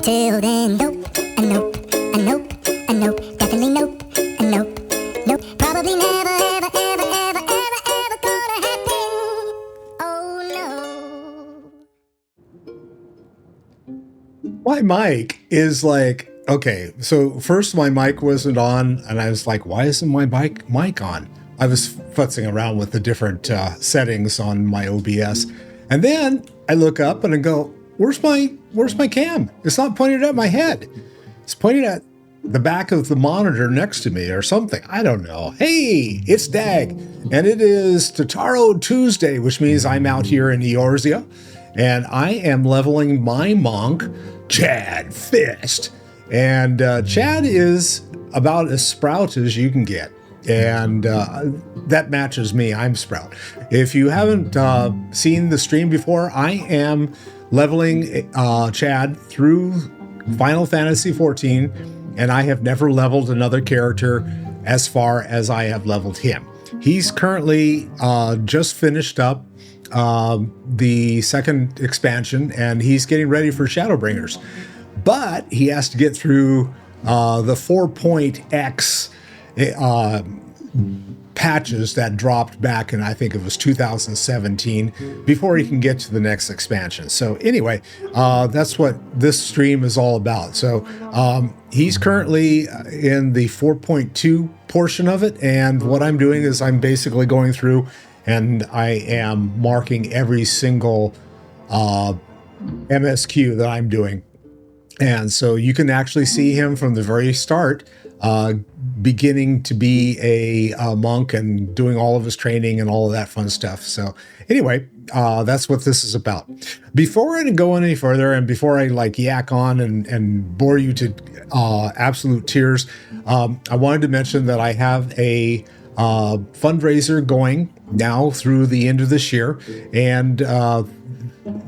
Until then, nope, a nope, a nope, a nope, definitely nope, a nope, nope, probably never, ever, ever, ever, ever, ever gonna happen. Oh no. My mic is like, okay, so first my mic wasn't on, and I was like, why isn't my mic on? I was futzing around with the different settings on my OBS, and then I look up and I go, where's my cam? It's not pointed at my head. It's pointed at the back of the monitor next to me or something. I don't know. Hey, it's Dag, and it is Tataru Tuesday, which means I'm out here in Eorzea, and I am leveling my monk, Chad Fist. And Chad is about as sprout as you can get. And that matches me. I'm Sprout. If you haven't seen the stream before, I am leveling Chad through Final Fantasy XIV, and I have never leveled another character as far as I have leveled him. He's currently just finished up the second expansion, and he's getting ready for Shadowbringers. But he has to get through the 4.x patches that dropped back in, I think it was 2017, before he can get to the next expansion. So anyway, that's what this stream is all about. So he's currently in the 4.2 portion of it, and what I'm doing is I'm basically going through and I am marking every single MSQ that I'm doing. And so you can actually see him from the very start, beginning to be a monk and doing all of his training and all of that fun stuff. So anyway, that's what this is about. Before I go any further, and before I like yak on and bore you to absolute tears, I wanted to mention that I have a fundraiser going now through the end of this year, and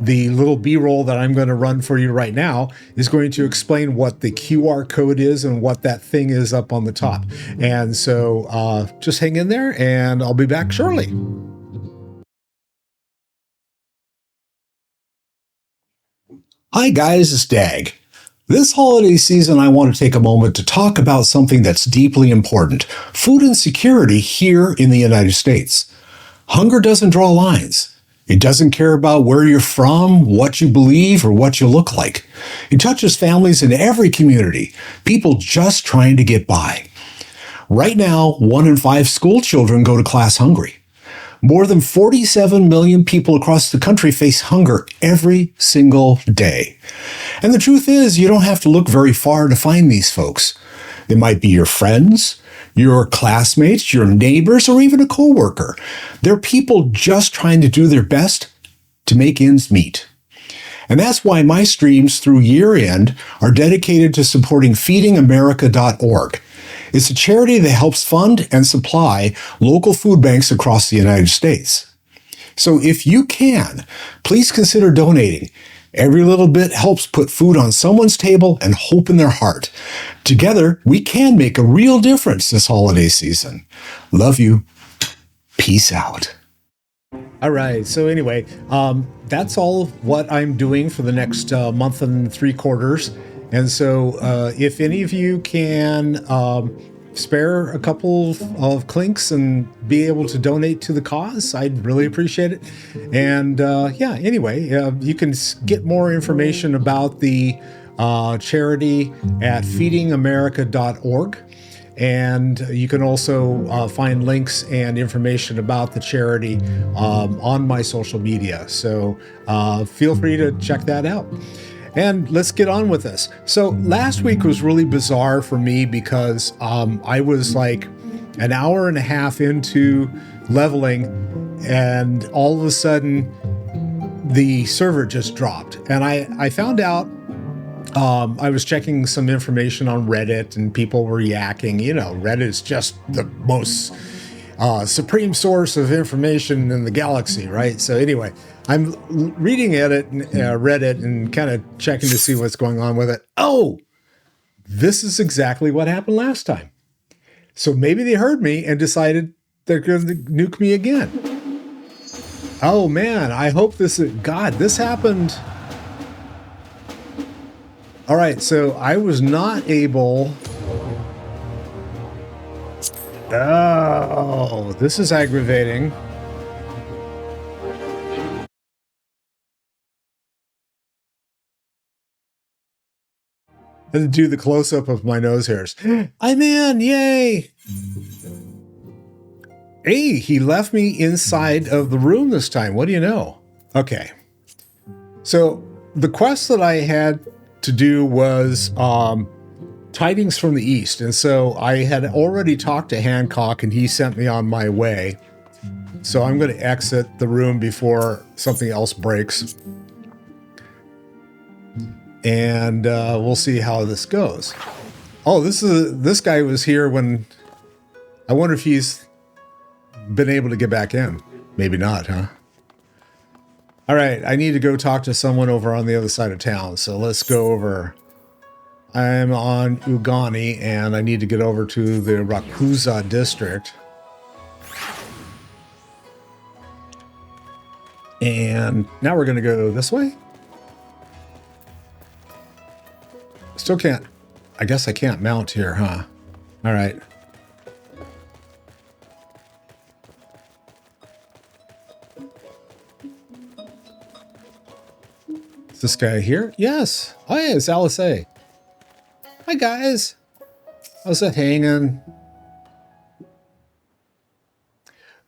the little B-roll that I'm going to run for you right now is going to explain what the QR code is and what that thing is up on the top. And so just hang in there, and I'll be back shortly. Hi guys, it's Dag. This holiday season, I want to take a moment to talk about something that's deeply important: food insecurity here in the United States. Hunger doesn't draw lines. It doesn't care about where you're from, what you believe, or what you look like. It touches families in every community, people just trying to get by. Right now, 1 in 5 school children go to class hungry. More than 47 million people across the country face hunger every single day. And the truth is, you don't have to look very far to find these folks. They might be your friends, your classmates, your neighbors, or even a coworker. They're people just trying to do their best to make ends meet. And that's why my streams through year end are dedicated to supporting feedingamerica.org. It's a charity that helps fund and supply local food banks across the United States. So if you can, please consider donating. Every little bit helps put food on someone's table and hope in their heart. Together, we can make a real difference this holiday season. Love you. Peace out. All right. So anyway, that's all of what I'm doing for the next month and 3 quarters. And so if any of you can spare a couple of clinks and be able to donate to the cause, I'd really appreciate it. And yeah, anyway, you can get more information about the charity at feedingamerica.org. And you can also find links and information about the charity on my social media. So feel free to check that out. And let's get on with this. So last week was really bizarre for me because I was like an hour and a half into leveling, and all of a sudden the server just dropped. And I found out, I was checking some information on Reddit, and people were yakking. You know, Reddit is just the most supreme source of information in the galaxy, right? So anyway, I'm reading Reddit and kind of checking to see what's going on with it. Oh, this is exactly what happened last time. So maybe they heard me and decided they're going to nuke me again. Oh man, I hope this happened. All right, so I was not able... Oh, this is aggravating. And do the close-up of my nose hairs. I'm in, yay! Hey, he left me inside of the room this time. What do you know? Okay. So the quest that I had to do was Tidings from the East. And so I had already talked to Hancock and he sent me on my way. So I'm going to exit the room before something else breaks. And we'll see how this goes. Oh, this guy was here when... I wonder if he's been able to get back in. Maybe not, huh? All right, I need to go talk to someone over on the other side of town. So let's go over. I'm on Ugani, and I need to get over to the Rakuza district. And now we're going to go this way. Still can't. I guess I can't mount here, huh? All right. Is this guy here? Yes. Oh, yeah, it's Alice A. Hi, guys. How's it hanging?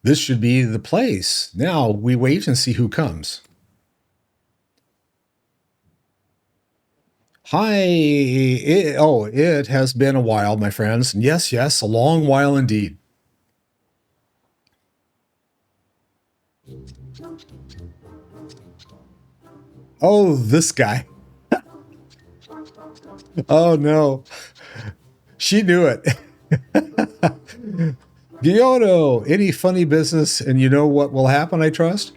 This should be the place. Now we wait and see who comes. Hi. It has been a while, my friends. Yes, a long while indeed. Oh, this guy. Oh, no. She knew it. Gyoto, any funny business and you know what will happen, I trust?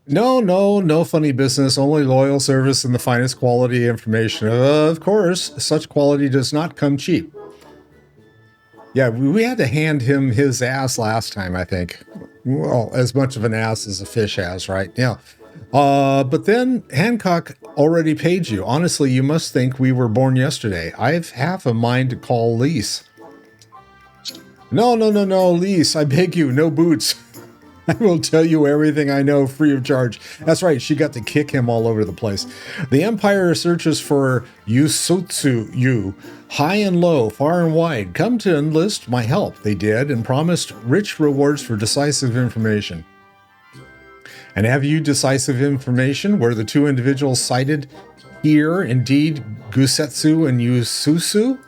No funny business, only loyal service and the finest quality information. Of course, such quality does not come cheap. Yeah, we had to hand him his ass last time, I think. Well, as much of an ass as a fish has, right? Yeah. But then Hancock already paid you. Honestly, you must think we were born yesterday. I've half a mind to call Lise. No, Lise, I beg you, no boots. I will tell you everything I know free of charge. That's right, she got to kick him all over the place. The Empire searches for Yusutsu, high and low, far and wide. Come to enlist my help, they did, and promised rich rewards for decisive information. And have you decisive information? Were the two individuals cited here indeed Gusetsu and Yutsusu?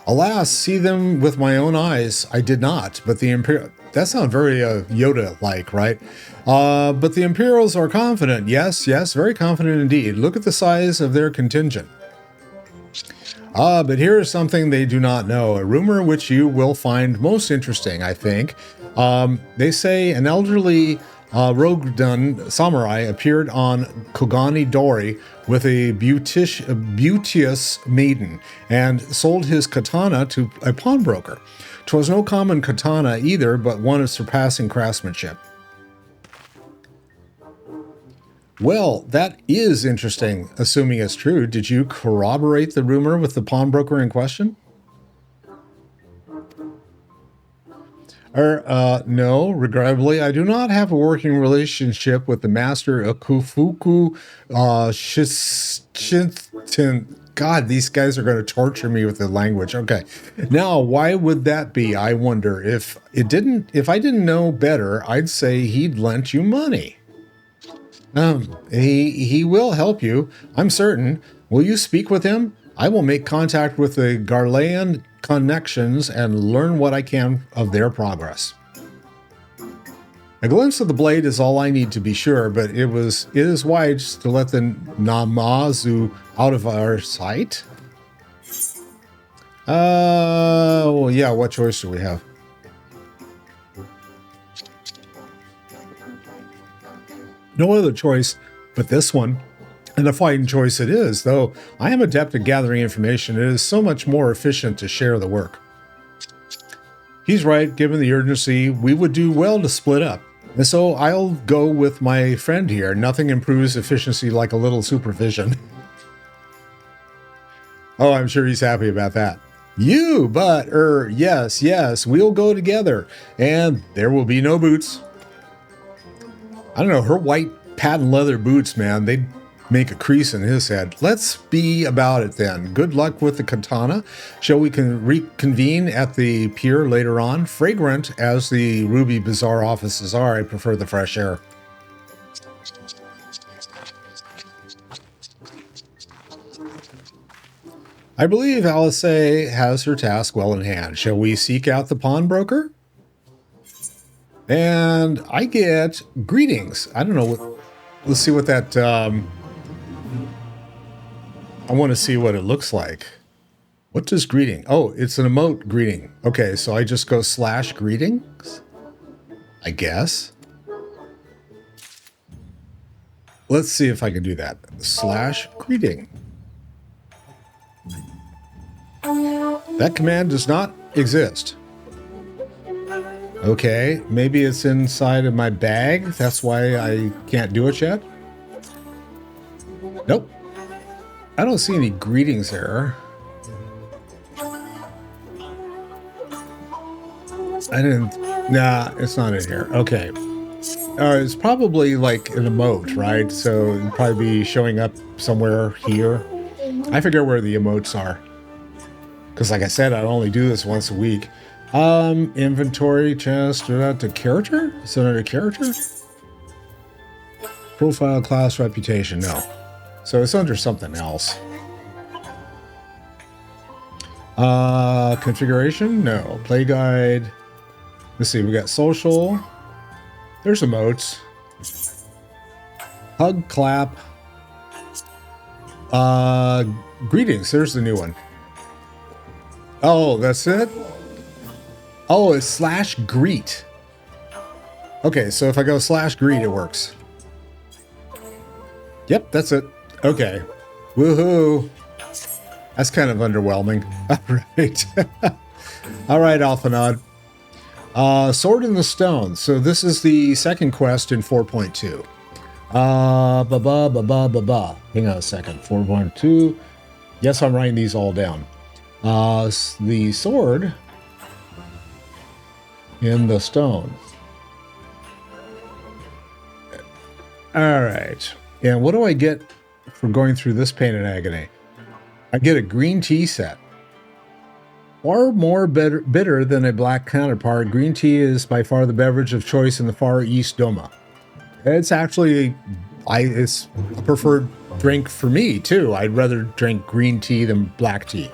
Alas, see them with my own eyes. I did not, but the Imperial... That sounds very Yoda-like, right? But the Imperials are confident. Yes, very confident indeed. Look at the size of their contingent. But here is something they do not know. A rumor which you will find most interesting, I think. They say an elderly Roguedun samurai appeared on Kogani Dori with a beauteous maiden and sold his katana to a pawnbroker. 'Twas no common katana either, but one of surpassing craftsmanship. Well, that is interesting, assuming it's true. Did you corroborate the rumor with the pawnbroker in question? No, regrettably, I do not have a working relationship with the master Akufuku Shinten. God, these guys are going to torture me with the language. Okay. Now, why would that be? I wonder. If I didn't know better, I'd say he'd lent you money. He will help you, I'm certain. Will you speak with him? I will make contact with the Garlean connections and learn what I can of their progress. A glimpse of the blade is all I need to be sure, but it is wise to let the Namazu out of our sight. Well, yeah, what choice do we have? No other choice but this one. And a fighting choice it is, though I am adept at gathering information. It is so much more efficient to share the work. He's right, given the urgency, we would do well to split up. And so I'll go with my friend here. Nothing improves efficiency like a little supervision. Oh, I'm sure he's happy about that. Yes, we'll go together. And there will be no boots. I don't know, her white patent leather boots, man, they'd make a crease in his head. Let's be about it then. Good luck with the katana. Shall we reconvene at the pier later on? Fragrant as the Ruby Bazaar offices are, I prefer the fresh air. I believe Alice has her task well in hand. Shall we seek out the pawnbroker? And I get greetings. I don't know. Let's see what that... I want to see what it looks like. What does greeting? Oh, it's an emote greeting. Okay, so I just go /greetings, I guess. Let's see if I can do that. /greeting. That command does not exist. Okay, maybe it's inside of my bag. That's why I can't do it yet. Nope. I don't see any greetings there. Nah, it's not in here. Okay. It's probably like an emote, right? So it'd probably be showing up somewhere here. I forget where the emotes are. Because like I said, I only do this once a week. Inventory, chest, to character? Is it under character? Profile, class, reputation, no. So it's under something else. Configuration, no. Play guide. Let's see, we got social. There's emotes. Hug, clap. Greetings, there's the new one. Oh, that's it? Oh, it's /greet. Okay, so if I go /greet, it works. Yep, that's it. Okay. Woohoo. That's kind of underwhelming. All right. All right, Alphanod. Sword in the Stone. So this is the second quest in 4.2. Hang on a second. 4.2. Yes, I'm writing these all down. The sword in the stone. All right. And what do I get for going through this pain and agony? I get a green tea set. Far more bitter than a black counterpart, green tea is by far the beverage of choice in the Far East Doma. It's actually, it's a preferred drink for me too. I'd rather drink green tea than black tea.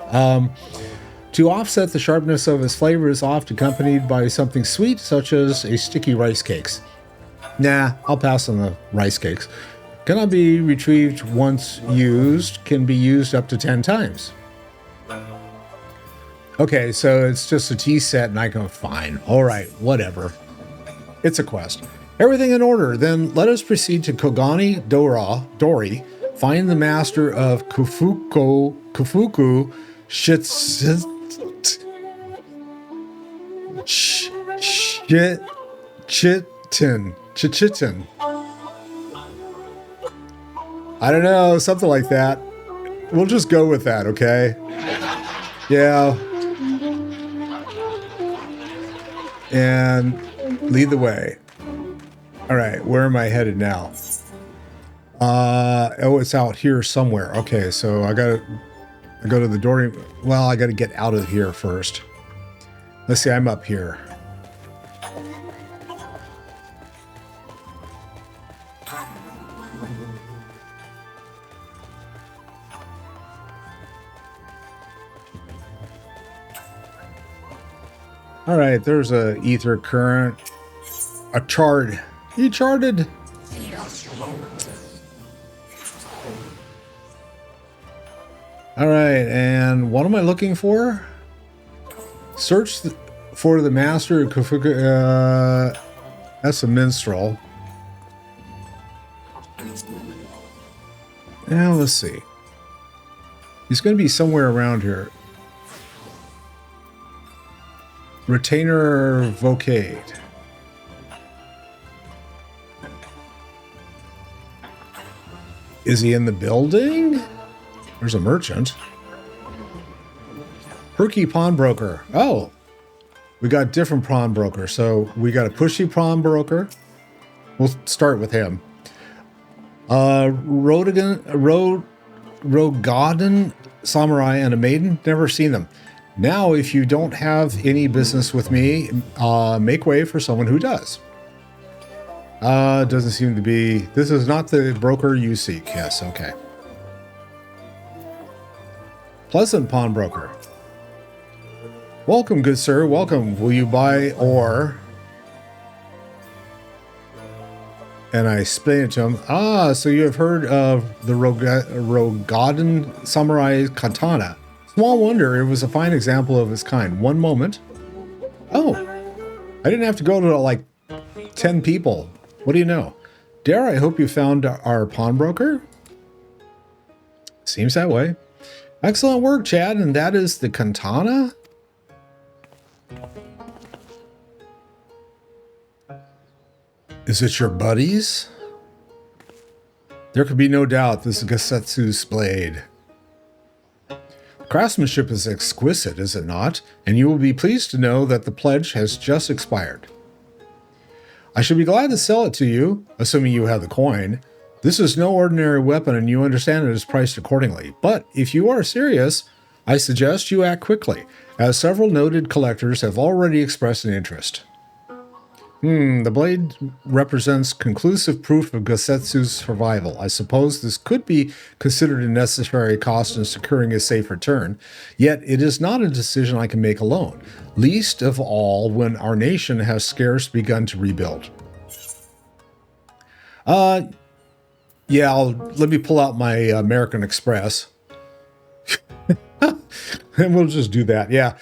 To offset the sharpness of its flavor is often accompanied by something sweet, such as a sticky rice cakes. Nah, I'll pass on the rice cakes. Cannot be retrieved once used, can be used up to 10 times. Okay, so it's just a tea set, and I go, fine, all right, whatever. It's a quest. Everything in order, then let us proceed to Kogani Dori, find the master of Kufuku Chichitin. I don't know, something like that. We'll just go with that, okay? Yeah. And lead the way. All right, where am I headed now? Oh, it's out here somewhere. Okay, so I go to the door. Well, I gotta get out of here first. Let's see, I'm up here. All right, there's a ether current, a chart. He charted. All right, and what am I looking for? Search for the master of Kufuku. That's a minstrel. Now let's see. He's going to be somewhere around here. Retainer Vocade. Is he in the building? There's a merchant. Perky pawnbroker. Oh, we got different pawnbroker. So we got a pushy pawnbroker. We'll start with him. Rogaden samurai and a maiden. Never seen them. Now, if you don't have any business with me, make way for someone who does. Doesn't seem to be... This is not the broker you seek. Yes, okay. Pleasant pawnbroker. Welcome, good sir. Welcome. Will you buy ore? And I explained it to him. Ah, so you have heard of the Rogaden samurai katana. Small wonder it was a fine example of its kind. One moment. Oh, I didn't have to go to like 10 people. What do you know? Dare I hope you found our pawnbroker? Seems that way. Excellent work, Chad. And that is the katana? Is it your buddies? There could be no doubt this is Gosetsu's blade. Craftsmanship is exquisite, is it not? And you will be pleased to know that the pledge has just expired. I should be glad to sell it to you, assuming you have the coin. This is no ordinary weapon and you understand it is priced accordingly. But if you are serious, I suggest you act quickly, as several noted collectors have already expressed an interest. The blade represents conclusive proof of Gosetsu's survival. I suppose this could be considered a necessary cost in securing a safe return, yet it is not a decision I can make alone, least of all when our nation has scarce begun to rebuild. Let me pull out my American Express. And we'll just do that, yeah.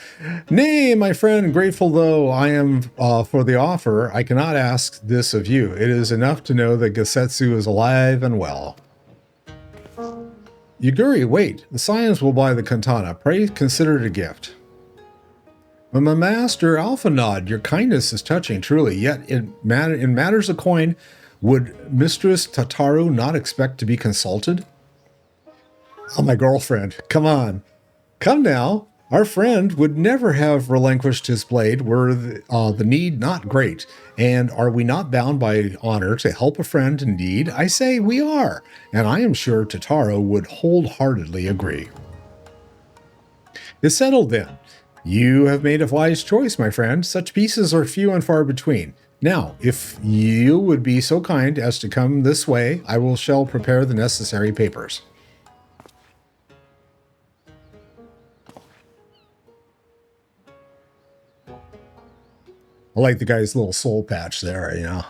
Nay, my friend, grateful though I am for the offer, I cannot ask this of you. It is enough to know that Gosetsu is alive and well. Yuguri, wait. The Scions will buy the katana. Pray consider it a gift. But my master, Alphanod, your kindness is touching, truly. Yet in matters of coin, would Mistress Tataru not expect to be consulted? Oh, my girlfriend, come on. Come now, our friend would never have relinquished his blade were the need not great. And are we not bound by honor to help a friend in need? I say we are, and I am sure Tataru would wholeheartedly agree. It's settled then. You have made a wise choice, my friend. Such pieces are few and far between. Now, if you would be so kind as to come this way, I shall prepare the necessary papers. I like the guy's little soul patch there, you know.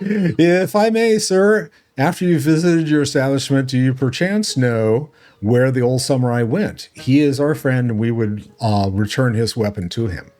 If I may, sir, after you visited your establishment, do you perchance know where the old samurai went? He is our friend, and we would return his weapon to him.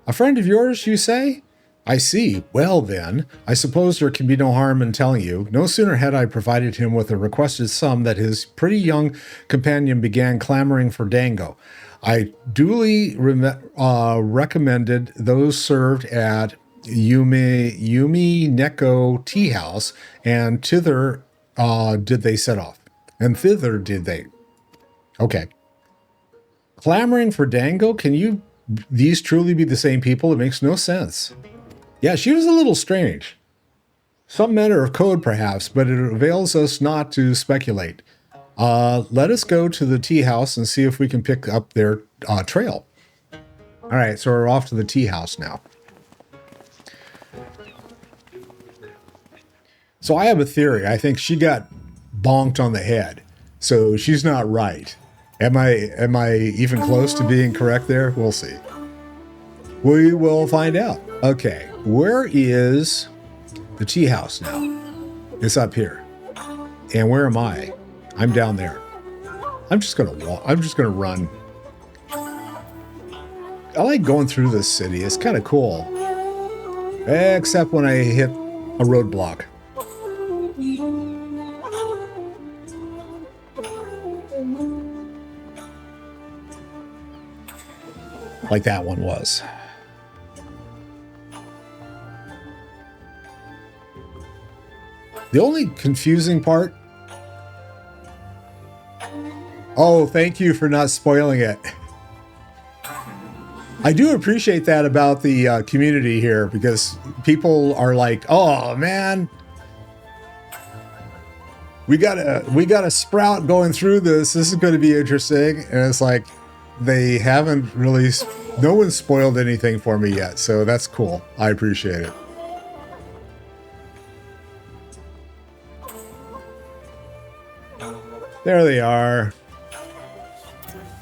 A friend of yours, you say? I see. Well, then, I suppose there can be no harm in telling you. No sooner had I provided him with a requested sum that his pretty young companion began clamoring for dango. I duly recommended those served at Yumi Neko Tea House, and thither did they set off. And thither did they. Okay. Clamoring for dango? Can these truly be the same people? It makes no sense. Yeah, she was a little strange. Some matter of code, perhaps, but it avails us not to speculate. Let us go to the tea house and see if we can pick up their trail. All right, so we're off to the tea house now. So I have a theory. I think she got bonked on the head, so she's not right. Am I even close to being correct there? We'll see. We will find out. Okay, where is the tea house now? It's up here. And where am I? I'm down there. I'm just gonna walk. I'm just gonna run. I like going through this city. It's kind of cool. Except when I hit a roadblock. Like that one was. The only confusing part... Oh, thank you for not spoiling it. I do appreciate that about the community here, because people are like, oh man, we got a sprout going through this. This is going to be interesting. And it's like, they haven't really, no one's spoiled anything for me yet. So that's cool. I appreciate it. There they are.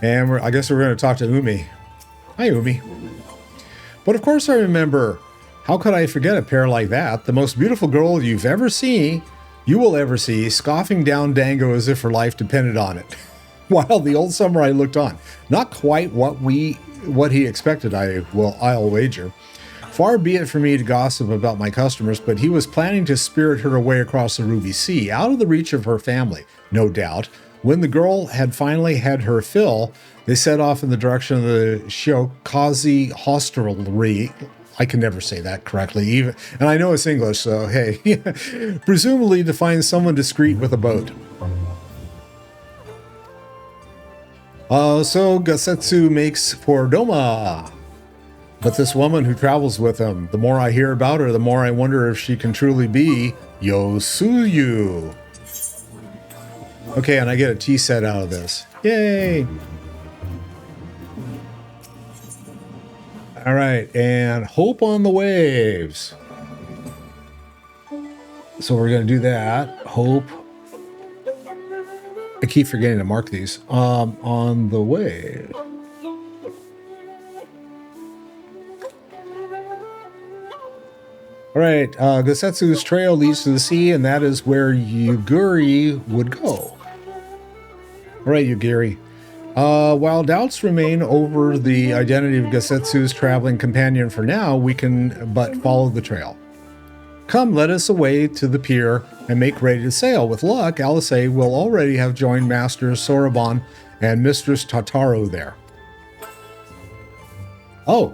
And I guess we're going to talk to Umi. Hi, Umi. But of course I remember, how could I forget a pair like that? The most beautiful girl you will ever see, scoffing down Dango as if her life depended on it. While the old samurai looked on. Not quite what he expected, I'll wager. Far be it for me to gossip about my customers, but he was planning to spirit her away across the Ruby Sea, out of the reach of her family, no doubt. When the girl had finally had her fill, they set off in the direction of the Shiokaze hostelry. I can never say that correctly, and I know it's English, so hey. Presumably to find someone discreet with a boat. So Gasetsu makes for Doma. But this woman who travels with him, the more I hear about her, the more I wonder if she can truly be Yosuyu. Okay, and I get a tea set out of this. Yay! All right, and Hope on the Waves. So we're going to do that. Hope. I keep forgetting to mark these. On the wave. All right, Gasetsu's trail leads to the sea, and that is where Yuguri would go. All right, Yugiri. While doubts remain over the identity of Gasetsu's traveling companion for now, we can but follow the trail. Come, let us away to the pier and make ready to sail. With luck, Alice will already have joined Master Soroban and Mistress Tataru there. Oh,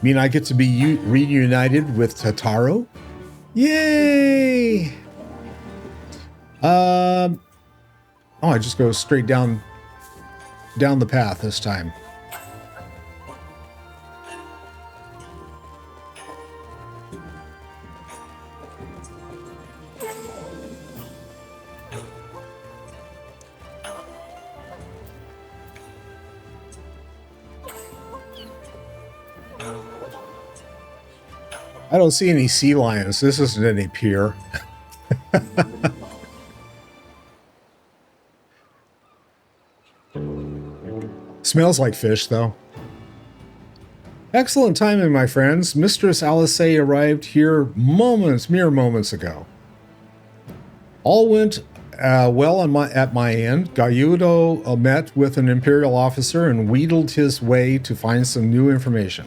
mean I get to be reunited with Tataru? Yay! Oh, I just go straight down the path this time. I don't see any sea lions. This isn't any pier. Smells like fish, though. Excellent timing, my friends. Mistress Alice arrived here mere moments ago. All went well at my end. Gayudo met with an imperial officer and wheedled his way to find some new information.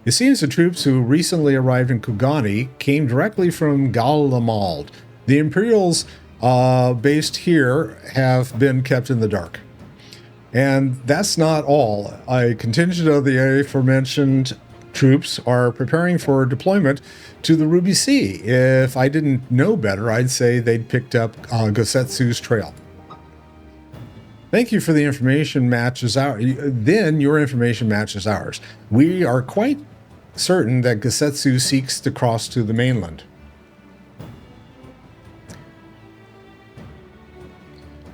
It seems the troops who recently arrived in Kugani came directly from Galamald. The Imperials based here have been kept in the dark. And that's not all. A contingent of the aforementioned troops are preparing for deployment to the Ruby Sea. If I didn't know better, I'd say they'd picked up Gasetsu's trail. Thank you for the information matches ours. Then your information matches ours. We are quite certain that Gasetsu seeks to cross to the mainland.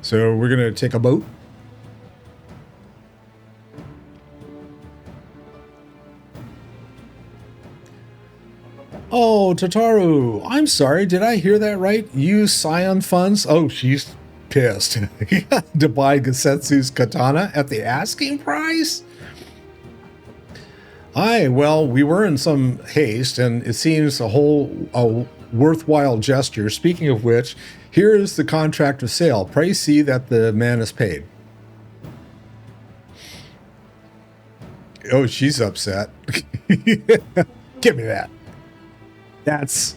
So we're going to take a boat. Oh, Tataru, I'm sorry. Did I hear that right? Use Scion funds? Oh, she's pissed. To buy Gasetsu's katana at the asking price? Aye, well, we were in some haste, and it seems a worthwhile gesture. Speaking of which, here is the contract of sale. Pray see that the man is paid. Oh, she's upset. Give me that. That's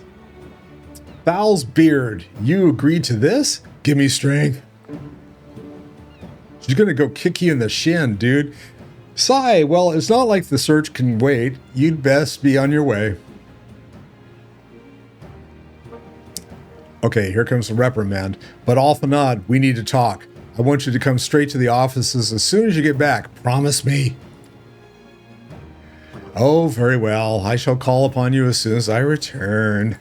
Foul's beard. You agreed to this? Give me strength. She's gonna go kick you in the shin, dude. Sigh, well, it's not like the search can wait. You'd best be on your way. Okay, here comes the reprimand. But Alfanad, we need to talk. I want you to come straight to the offices as soon as you get back. Promise me. Oh, very well. I shall call upon you as soon as I return.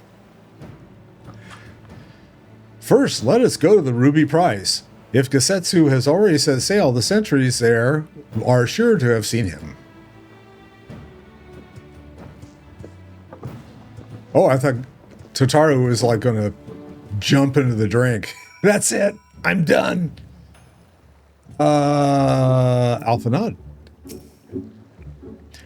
First, let us go to the Ruby Prize. If Gesetsu has already set sail, the sentries there are sure to have seen him. Oh, I thought Tataru was like going to jump into the drink. That's it. I'm done. Alfanad.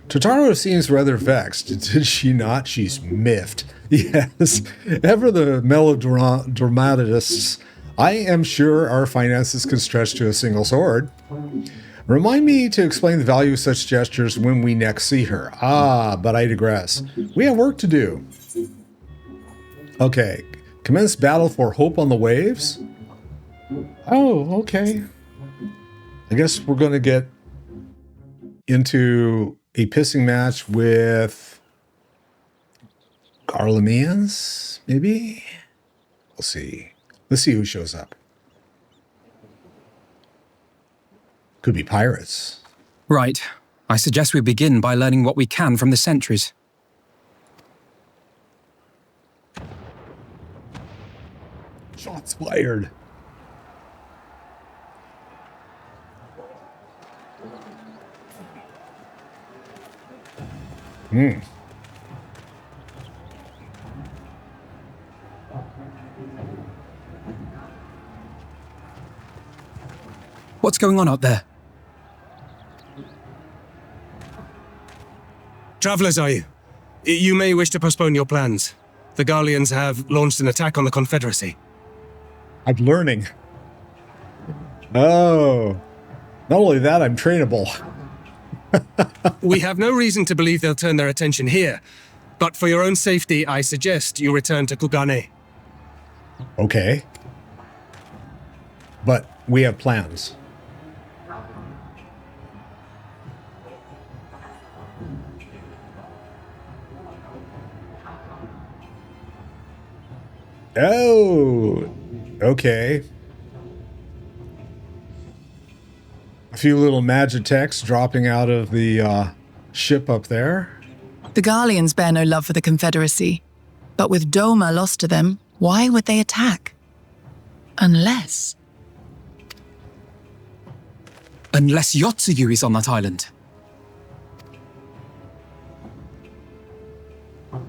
Tataru seems rather vexed. Did she not? She's miffed. Yes. Ever the melodramatists. I am sure our finances can stretch to a single sword. Remind me to explain the value of such gestures when we next see her. Ah, but I digress. We have work to do. Okay. Commence battle for Hope on the Waves? Oh, okay. I guess we're going to get into a pissing match with Garlamians, maybe? We'll see. Let's see who shows up. Could be pirates. Right. I suggest we begin by learning what we can from the sentries. Shots fired. What's going on out there? Travelers, are you? You may wish to postpone your plans. The Garleans have launched an attack on the Confederacy. I'm learning. Oh. Not only that, I'm trainable. We have no reason to believe they'll turn their attention here, but for your own safety, I suggest you return to Kugane. Okay. But we have plans. Oh, okay. A few little magitechs dropping out of the ship up there. The Garleans bear no love for the Confederacy, but with Doma lost to them, why would they attack? Unless Yotsuyu is on that island.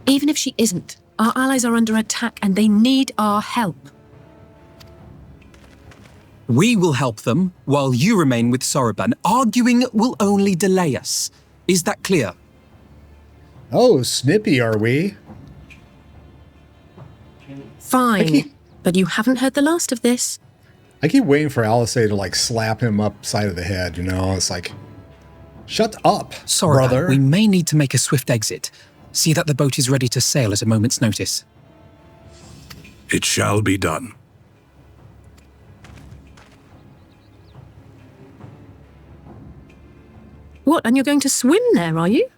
Even if she isn't, our allies are under attack and they need our help. We will help them while you remain with Soroban. Arguing will only delay us. Is that clear? Oh, snippy are we? Fine, but you haven't heard the last of this. I keep waiting for Alice to like slap him upside of the head, you know? It's like, shut up, Soroban, brother. we may need to make a swift exit. See that the boat is ready to sail at a moment's notice. It shall be done. What, and you're going to swim there, are you?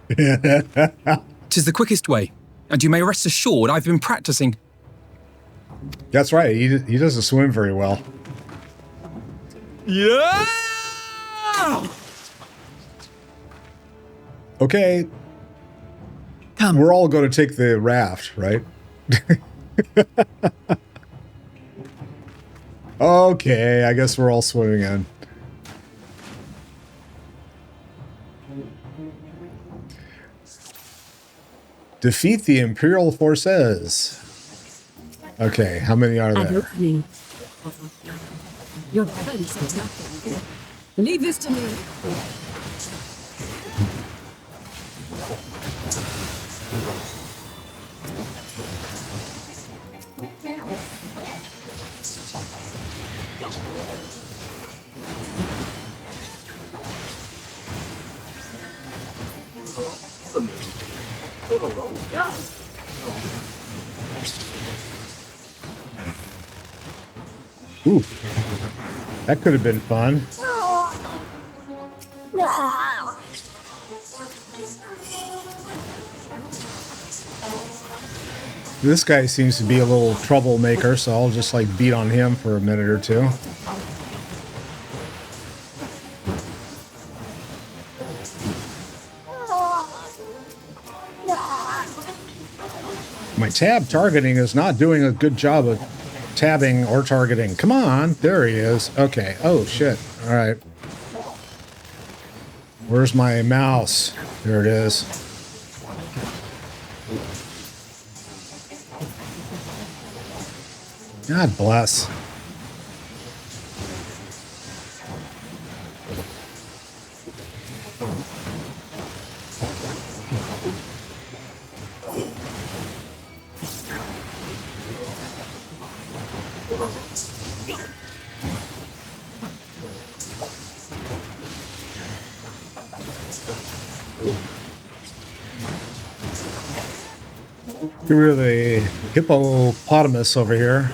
'Tis the quickest way, and you may rest assured I've been practicing. That's right. He doesn't swim very well. Yeah! Okay, come. we're all going to take the raft, right? Okay, I guess we're all swimming in. Defeat the Imperial forces. Okay, how many are there? You're very sensitive. Leave this to me. Ooh, that could have been fun. This guy seems to be a little troublemaker, so I'll just like beat on him for a minute or two. My tab targeting is not doing a good job of tabbing or targeting. Come on, there he is. Okay. Oh shit. All right. Where's my mouse? There it is. God bless. Get rid of the hippopotamus over here.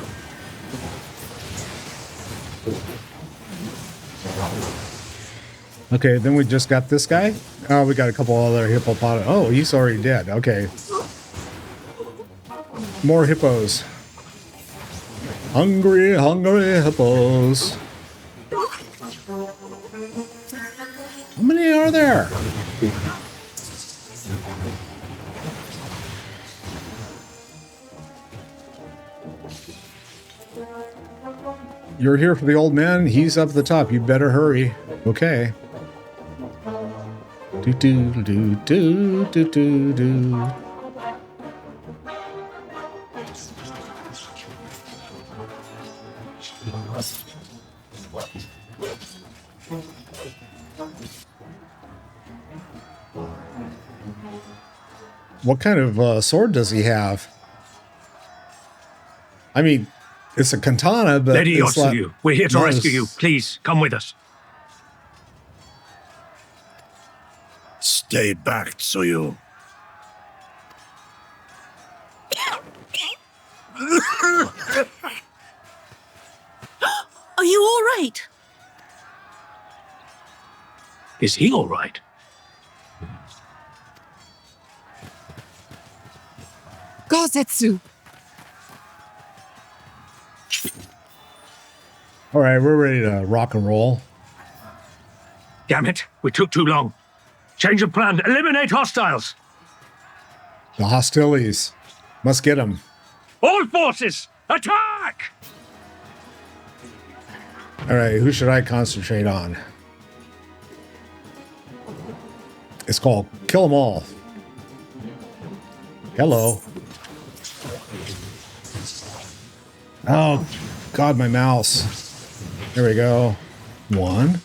Okay, then we just got this guy. Oh, we got a couple other hippopotamus. Oh, he's already dead. Okay. More hippos. Hungry, hungry hippos. How many are there? You're here for the old man. He's up at the top. You better hurry. Okay. Do do do do do do do. What kind of sword does he have? I mean, it's a katana, but Lady it's like, Otsuyu, we're here to rescue you. Please, come with us. Stay back, Tsuyu. Are you all right? Is he all right? Gozetsu! All right, we're ready to rock and roll. Damn it, we took too long. Change of plan. Eliminate hostiles. The hostilities. Must get them. All forces, attack! All right, who should I concentrate on? It's called Kill 'Em All. Hello. Oh, God, my mouse. There we go. One.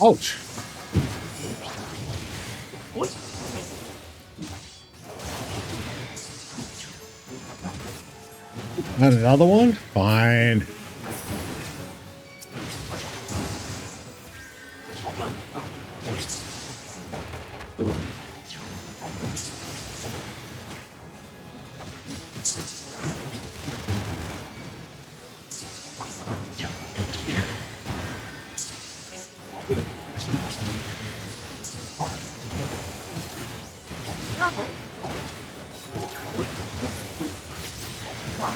Ouch. And another one? Fine. I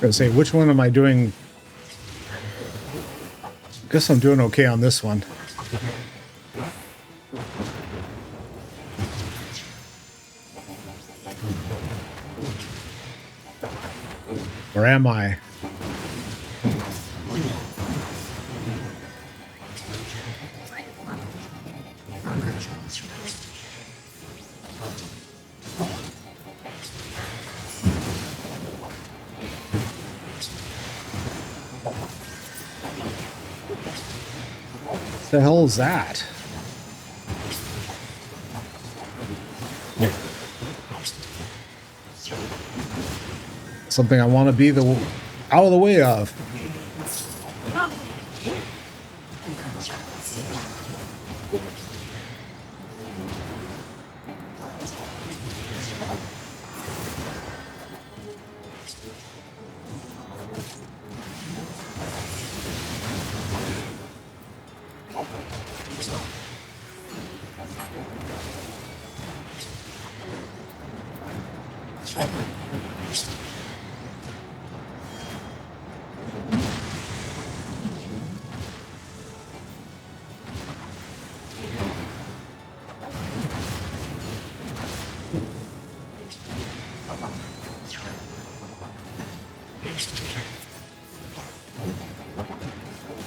was gonna say, which one am I doing? Guess I'm doing okay on this one. Or am I? What the hell is that? Something I want to be out of the way of.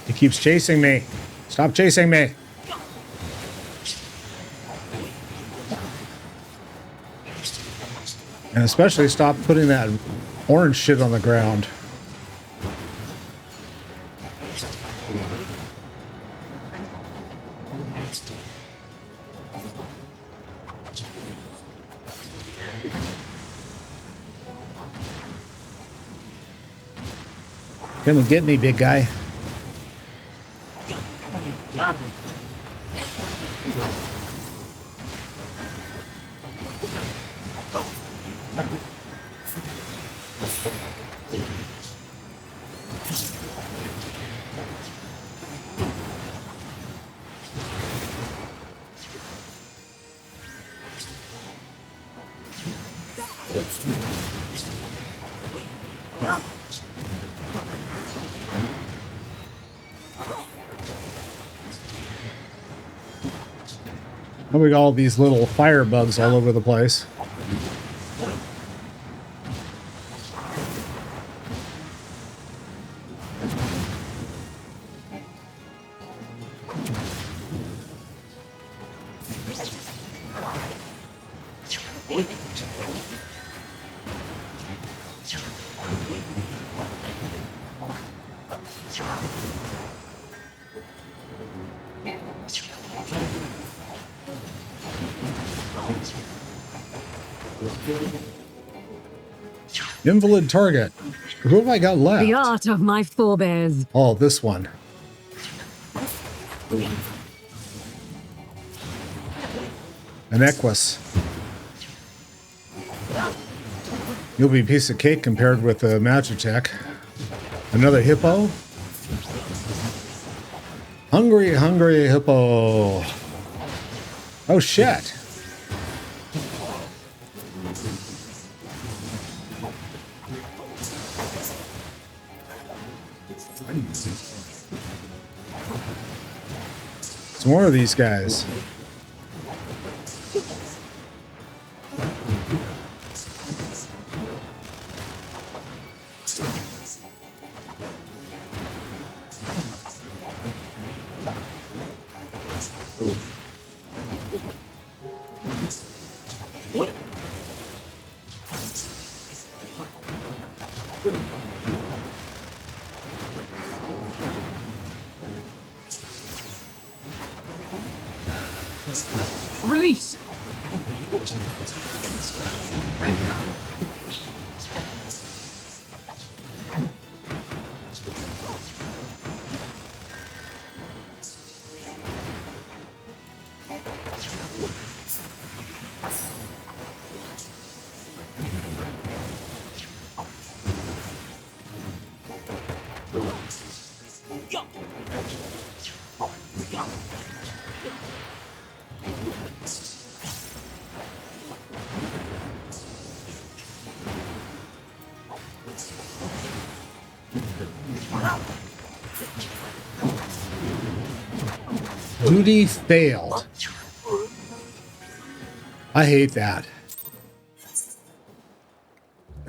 He keeps chasing me. Stop chasing me. And especially stop putting that orange shit on the ground. Come and get me, big guy. And we got all these little fire bugs all over the place. Invalid target. Who have I got left? The art of my forebears. Oh, this one. An Equus. You'll be a piece of cake compared with the Magitech. Another hippo. Hungry, hungry hippo. Oh, shit. Some more of these guys. Release! Duty failed. I hate that.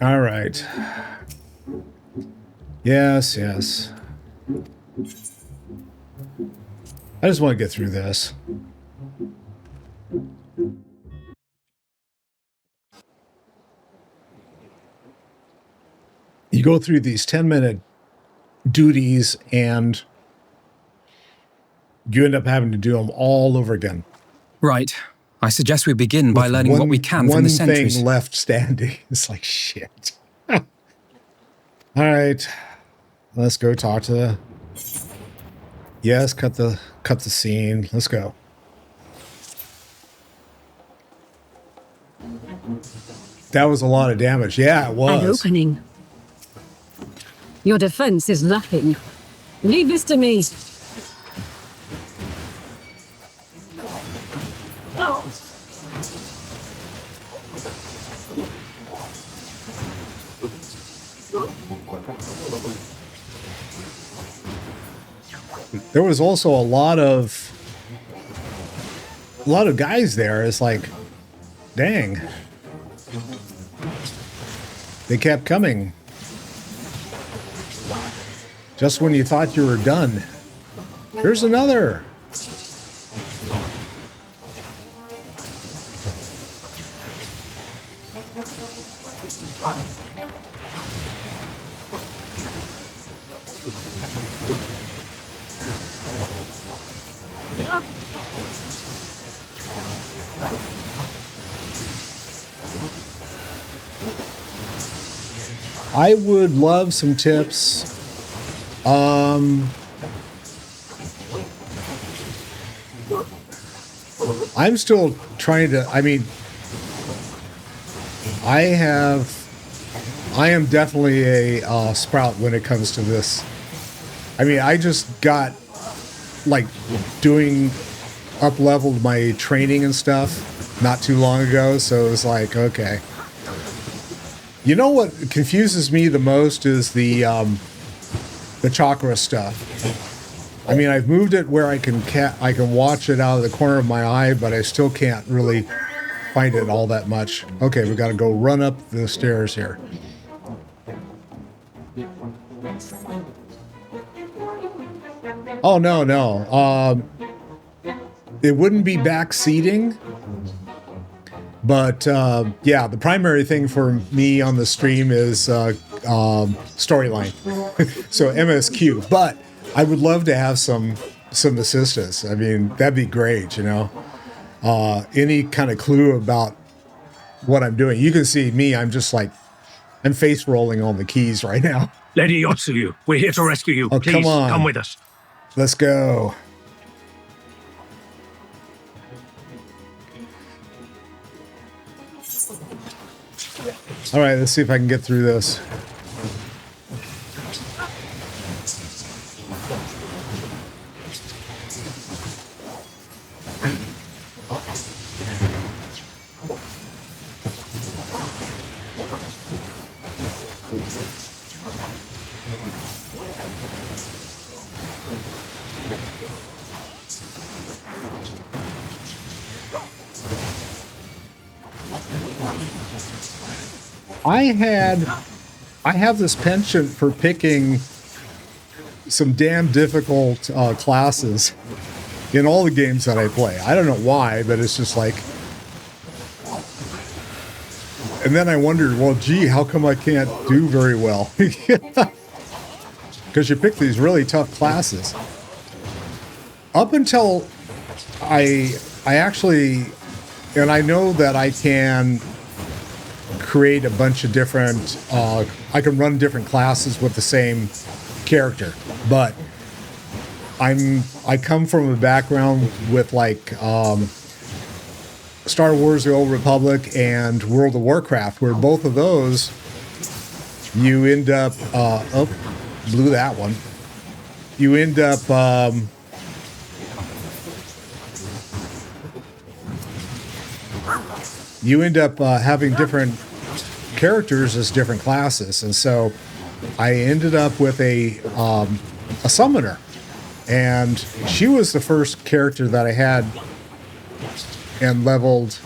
All right. Yes, yes. I just want to get through this. You go through these 10-minute duties and you end up having to do them all over again. Right. I suggest we begin by learning what we can from the sentries. One thing left standing. It's like, shit. All right. Let's go talk to the... Yes, cut the scene. Let's go. That was a lot of damage. Yeah, it was. An opening. Your defense is lacking. Leave this to me. There was also a lot of guys there. It's like, dang. They kept coming. Just when you thought you were done. Here's another. I would love some tips. I'm still trying to, I mean, I am definitely a sprout when it comes to this. I mean, I just got like up-leveled my training and stuff not too long ago. So it was like, okay. You know what confuses me the most is the chakra stuff. I mean, I've moved it where I can watch it out of the corner of my eye, but I still can't really find it all that much. Okay, we got to go run up the stairs here. Oh, no. It wouldn't be back seating. But, yeah, the primary thing for me on the stream is storyline. So MSQ. But I would love to have some assistance. I mean, that'd be great, you know. Any kind of clue about what I'm doing. You can see me, I'm just like, I'm face rolling on the keys right now. Lady Yotsuyu, we're here to rescue you. Oh, Please, come on. come with us. Let's go. All right, let's see if I can get through this. I have this penchant for picking some damn difficult classes in all the games that I play. I don't know why, but it's just like... And then I wondered, well, gee, how come I can't do very well? Because you pick these really tough classes. Up until I actually... And I know that I can create a bunch of different, I can run different classes with the same character, but I come from a background with like Star Wars: The Old Republic and World of Warcraft, where both of those you end up blew that one. You end up having different characters as different classes, and so I ended up with a summoner, And she was the first character that I had and leveled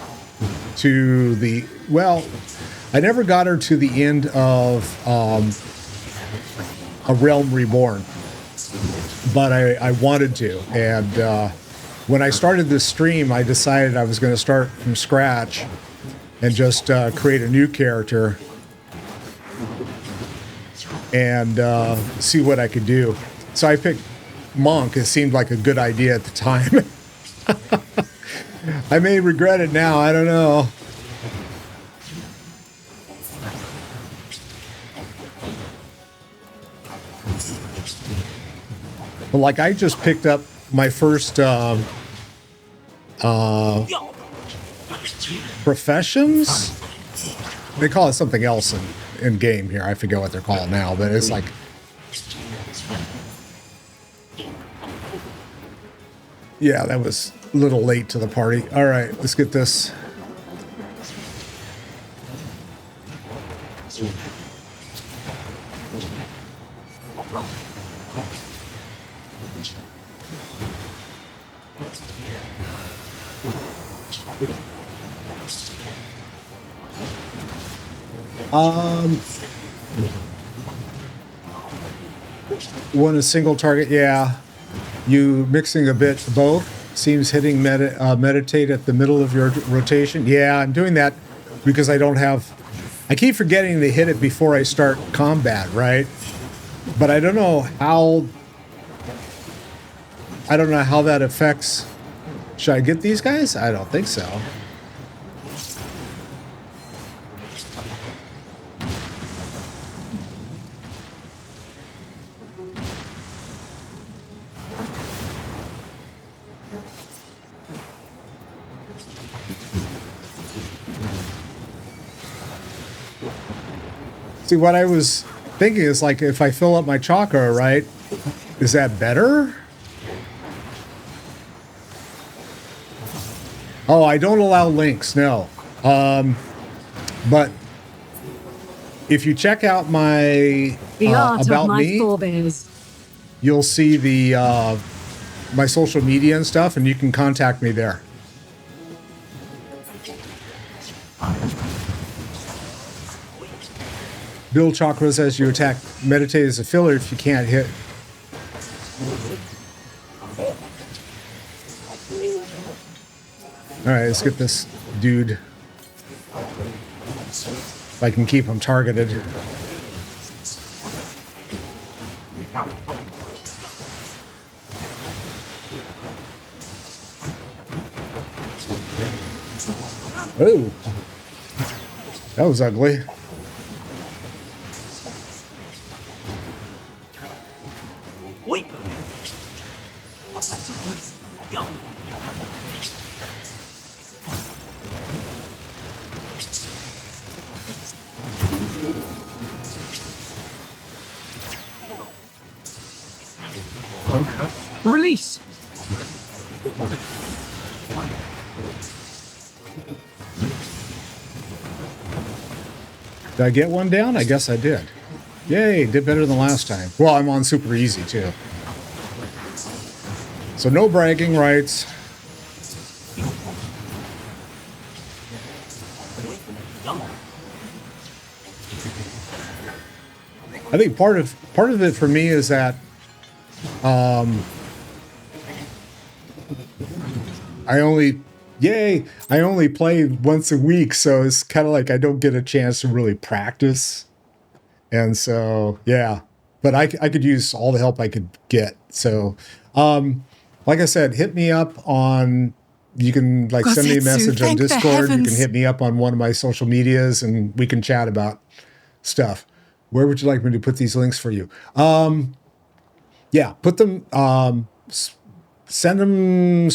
to the, well, I never got her to the end of A Realm Reborn, but I wanted to. And when I started this stream, I decided I was going to start from scratch and just create a new character and see what I could do. So I picked Monk. It seemed like a good idea at the time. I may regret it now. I don't know. But like, I just picked up my first professions. They call it something else in game here. I forget what they're called now, but it's like, yeah, that was a little late to the party. All right, let's get this. One a single target, yeah. You mixing a bit both. Seems hitting meditate at the middle of your rotation. Yeah, I'm doing that because I don't have... I keep forgetting to hit it before I start combat, right? But I don't know how... I don't know how that affects... Should I get these guys? I don't think so. See, what I was thinking is, like, if I fill up my chakra, right, is that better? Oh, I don't allow links, no. But if you check out my The art About of my Me, forebears. you'll see the my social media and stuff, and you can contact me there. Build chakras as you attack. Meditate as a filler if you can't hit. Alright, let's get this dude. If I can keep him targeted. Oh, that was ugly. Release. Did I get one down? I guess I did. Yay, did better than last time. Well, I'm on super easy too. So no bragging rights. I think part of it for me is that I only play once a week, so it's kind of like I don't get a chance to really practice. And so, yeah, but I could use all the help I could get. So, like I said, hit me up on, you can like send me a message on Discord. You can hit me up on one of my social medias and we can chat about stuff. Where would you like me to put these links for you? Yeah, put them, send them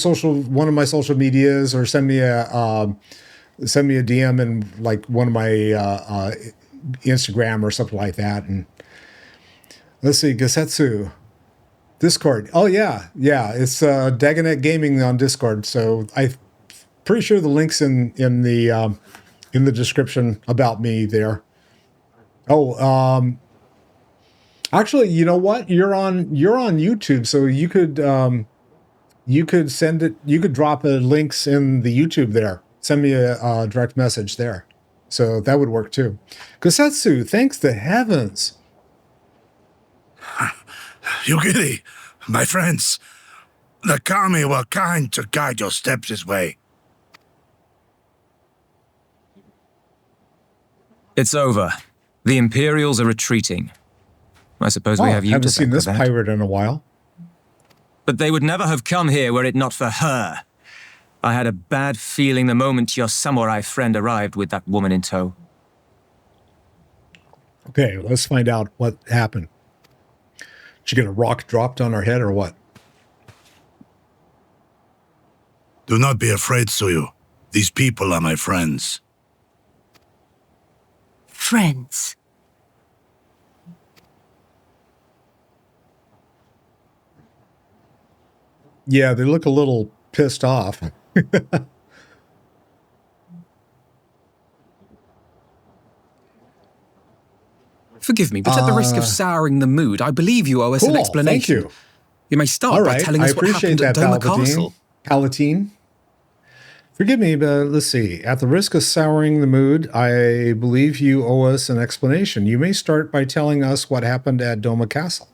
one of my social medias, or send me a DM in like one of my Instagram or something like that. And let's see, Gasetsu, Discord. Oh yeah, it's Dagonet Gaming on Discord. So I'm pretty sure the link's in the description about me there. Oh, Actually, you know what? You're on YouTube, so you could send it. You could drop links in the YouTube there. Send me a direct message there, so that would work too. Kosetsu, thanks to heavens. Yugiri, my friends, the kami were kind to guide your steps this way. It's over. The Imperials are retreating. I suppose we have you to haven't seen thank this for that. pirate in a while. But they would never have come here were it not for her. I had a bad feeling the moment your samurai friend arrived with that woman in tow. Okay, let's find out what happened. Did you get a rock dropped on her head or what? Do not be afraid, Suyu. These people are my friends. Friends. Yeah, they look a little pissed off. Forgive me, but at the risk of souring the mood, I believe you owe us an Cool, explanation. thank you. You may start All by right, telling I us what appreciate happened at that, Doma Castle. Palatine. Forgive me, but let's see. At the risk of souring the mood, I believe you owe us an explanation. You may start by telling us what happened at Doma Castle.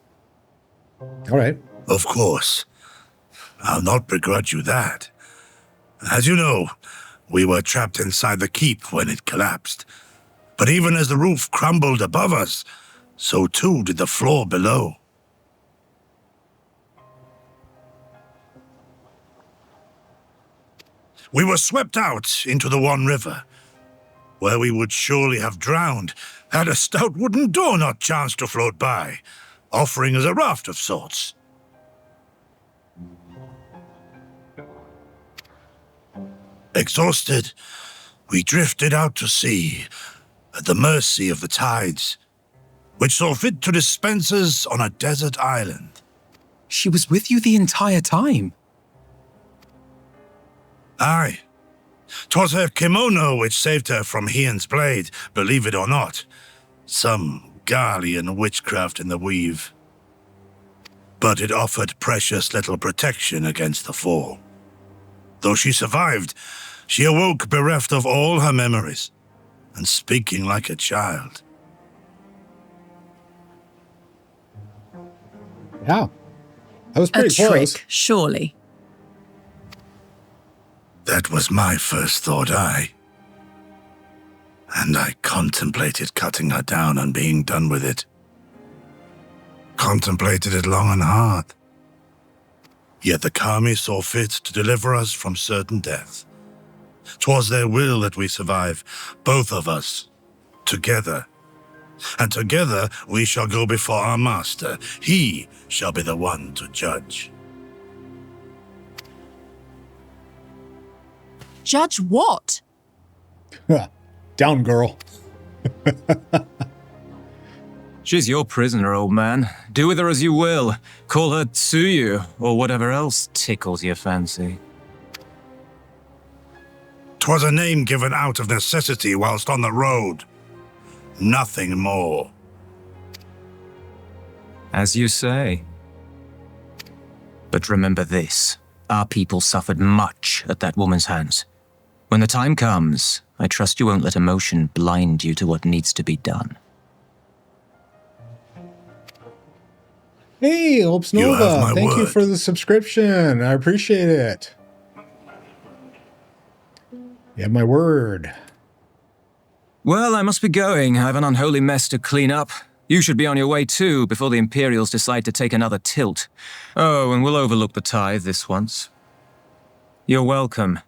All right. Of course. I'll not begrudge you that. As you know, we were trapped inside the keep when it collapsed. But even as the roof crumbled above us, so too did the floor below. We were swept out into the One River, where we would surely have drowned had a stout wooden door not chanced to float by, offering us a raft of sorts. Exhausted, we drifted out to sea, at the mercy of the tides, which saw fit to dispense us on a desert island. She was with you the entire time. Aye. 'Twas her kimono which saved her from Hien's blade, believe it or not. Some Garlean witchcraft in the weave. But it offered precious little protection against the fall. Though she survived, she awoke bereft of all her memories, and speaking like a child. Yeah. That was A pretty close. trick, surely. That was my first thought, and I contemplated cutting her down and being done with it. Contemplated it long and hard. Yet the Kami saw fit to deliver us from certain death. 'Twas their will that we survive, both of us, together. And together we shall go before our master. He shall be the one to judge. Judge what? Down, girl. She's your prisoner, old man. Do with her as you will. Call her Tsuyu, or whatever else tickles your fancy. 'Twas a name given out of necessity whilst on the road. Nothing more. As you say. But remember this. Our people suffered much at that woman's hands. When the time comes, I trust you won't let emotion blind you to what needs to be done. Hey, Hopes You have Nova. my Thank you word. for the subscription. I appreciate it. You have my word. Well, I must be going. I have an unholy mess to clean up. You should be on your way too, before the Imperials decide to take another tilt. Oh, and we'll overlook the tithe this once. You're welcome.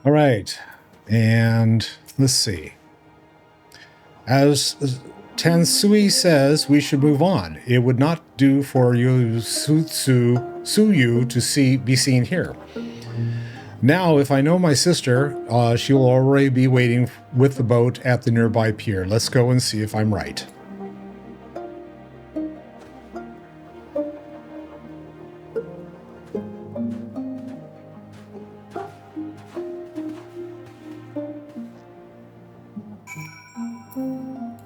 All right. And let's see. As Tansui says, we should move on. It would not do for Suyu to be seen here. Now, if I know my sister, she will already be waiting with the boat at the nearby pier. Let's go and see if I'm right.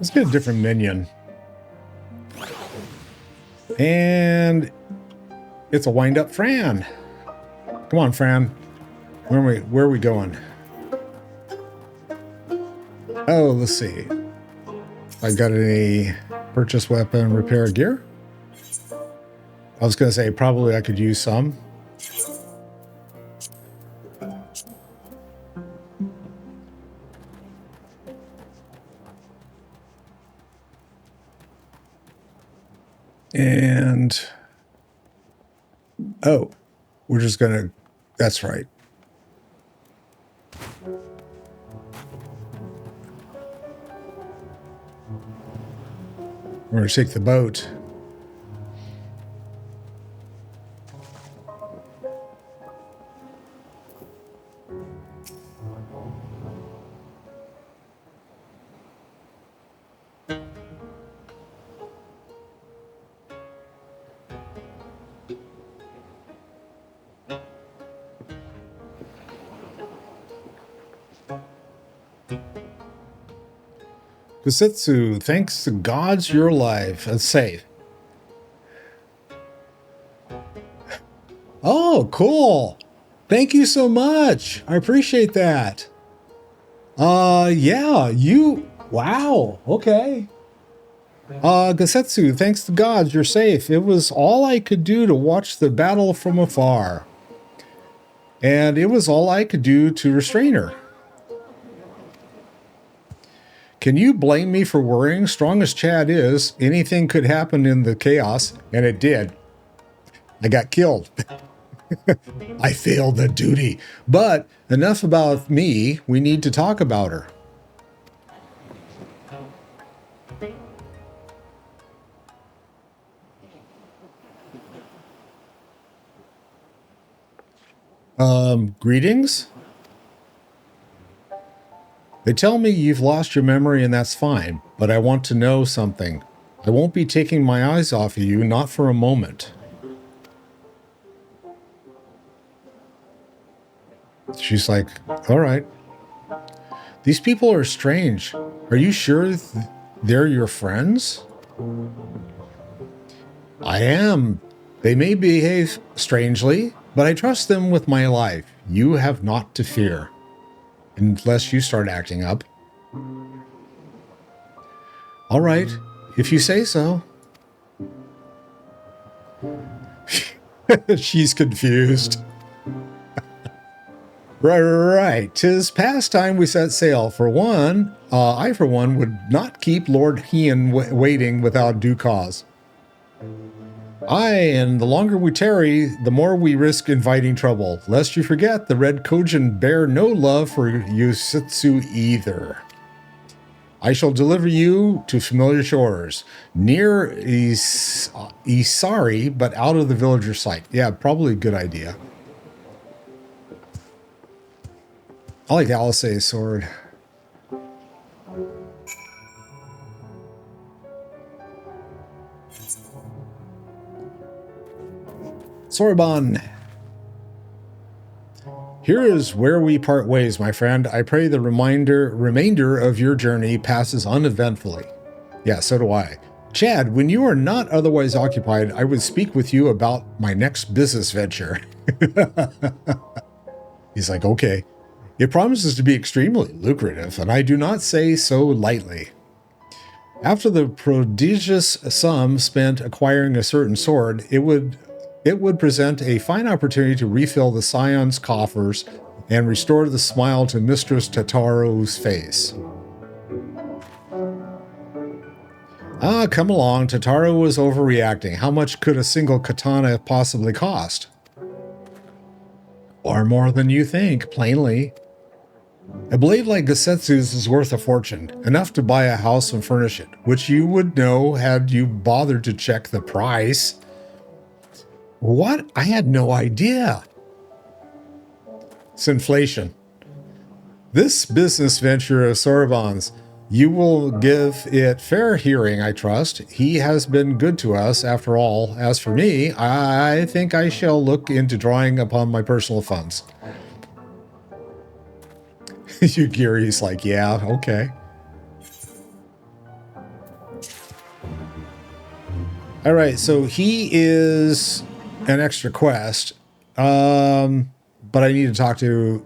Let's get a different minion. And it's a wind-up Fran. Come on, Fran. Where are we going? Oh, let's see. I got any purchase weapon repair gear? I was going to say probably I could use some. And oh, we're just going to, that's right. We're going to take the boat. Kusitsu, thanks to gods you're alive and safe. Oh, cool. Thank you so much. I appreciate that. Yeah, wow, okay. Gasetsu, thanks to gods you're safe. It was all I could do to watch the battle from afar. And it was all I could do to restrain her. Can you blame me for worrying? Strong as Chad is, anything could happen in the chaos, and it did. I got killed. I failed the duty. But enough about me. We need to talk about her. Greetings? They tell me you've lost your memory and that's fine, but I want to know something. I won't be taking my eyes off of you, not for a moment. She's like, all right. These people are strange. Are you sure they're your friends? I am. They may behave strangely, but I trust them with my life. You have naught to fear. Unless you start acting up. All right, if you say so. She's confused. Right. 'Tis past time we set sail. For one, I for one would not keep Lord Hien waiting without due cause. Aye, and the longer we tarry, the more we risk inviting trouble. Lest you forget, the Red Kojin bear no love for Yusitsu either. I shall deliver you to familiar shores, near Isari, but out of the villager's sight. Yeah, probably a good idea. I like Alice's sword. Sorbonne. Here is where we part ways, my friend. I pray the remainder of your journey passes uneventfully. Yeah, so do I. Chad, when you are not otherwise occupied, I would speak with you about my next business venture. He's like, okay. It promises to be extremely lucrative, and I do not say so lightly. After the prodigious sum spent acquiring a certain sword, it would present a fine opportunity to refill the Scion's coffers and restore the smile to Mistress Tataru's face. Ah, come along. Tataru was overreacting. How much could a single katana possibly cost? Far more than you think, plainly. A blade like Gasetsu's is worth a fortune, enough to buy a house and furnish it, which you would know had you bothered to check the price. What? I had no idea. It's inflation. This business venture of Sorbonne's, you will give it fair hearing, I trust. He has been good to us, after all. As for me, I think I shall look into drawing upon my personal funds. Yugiri's like, yeah, okay. All right, so he is an extra quest, but I need to talk to.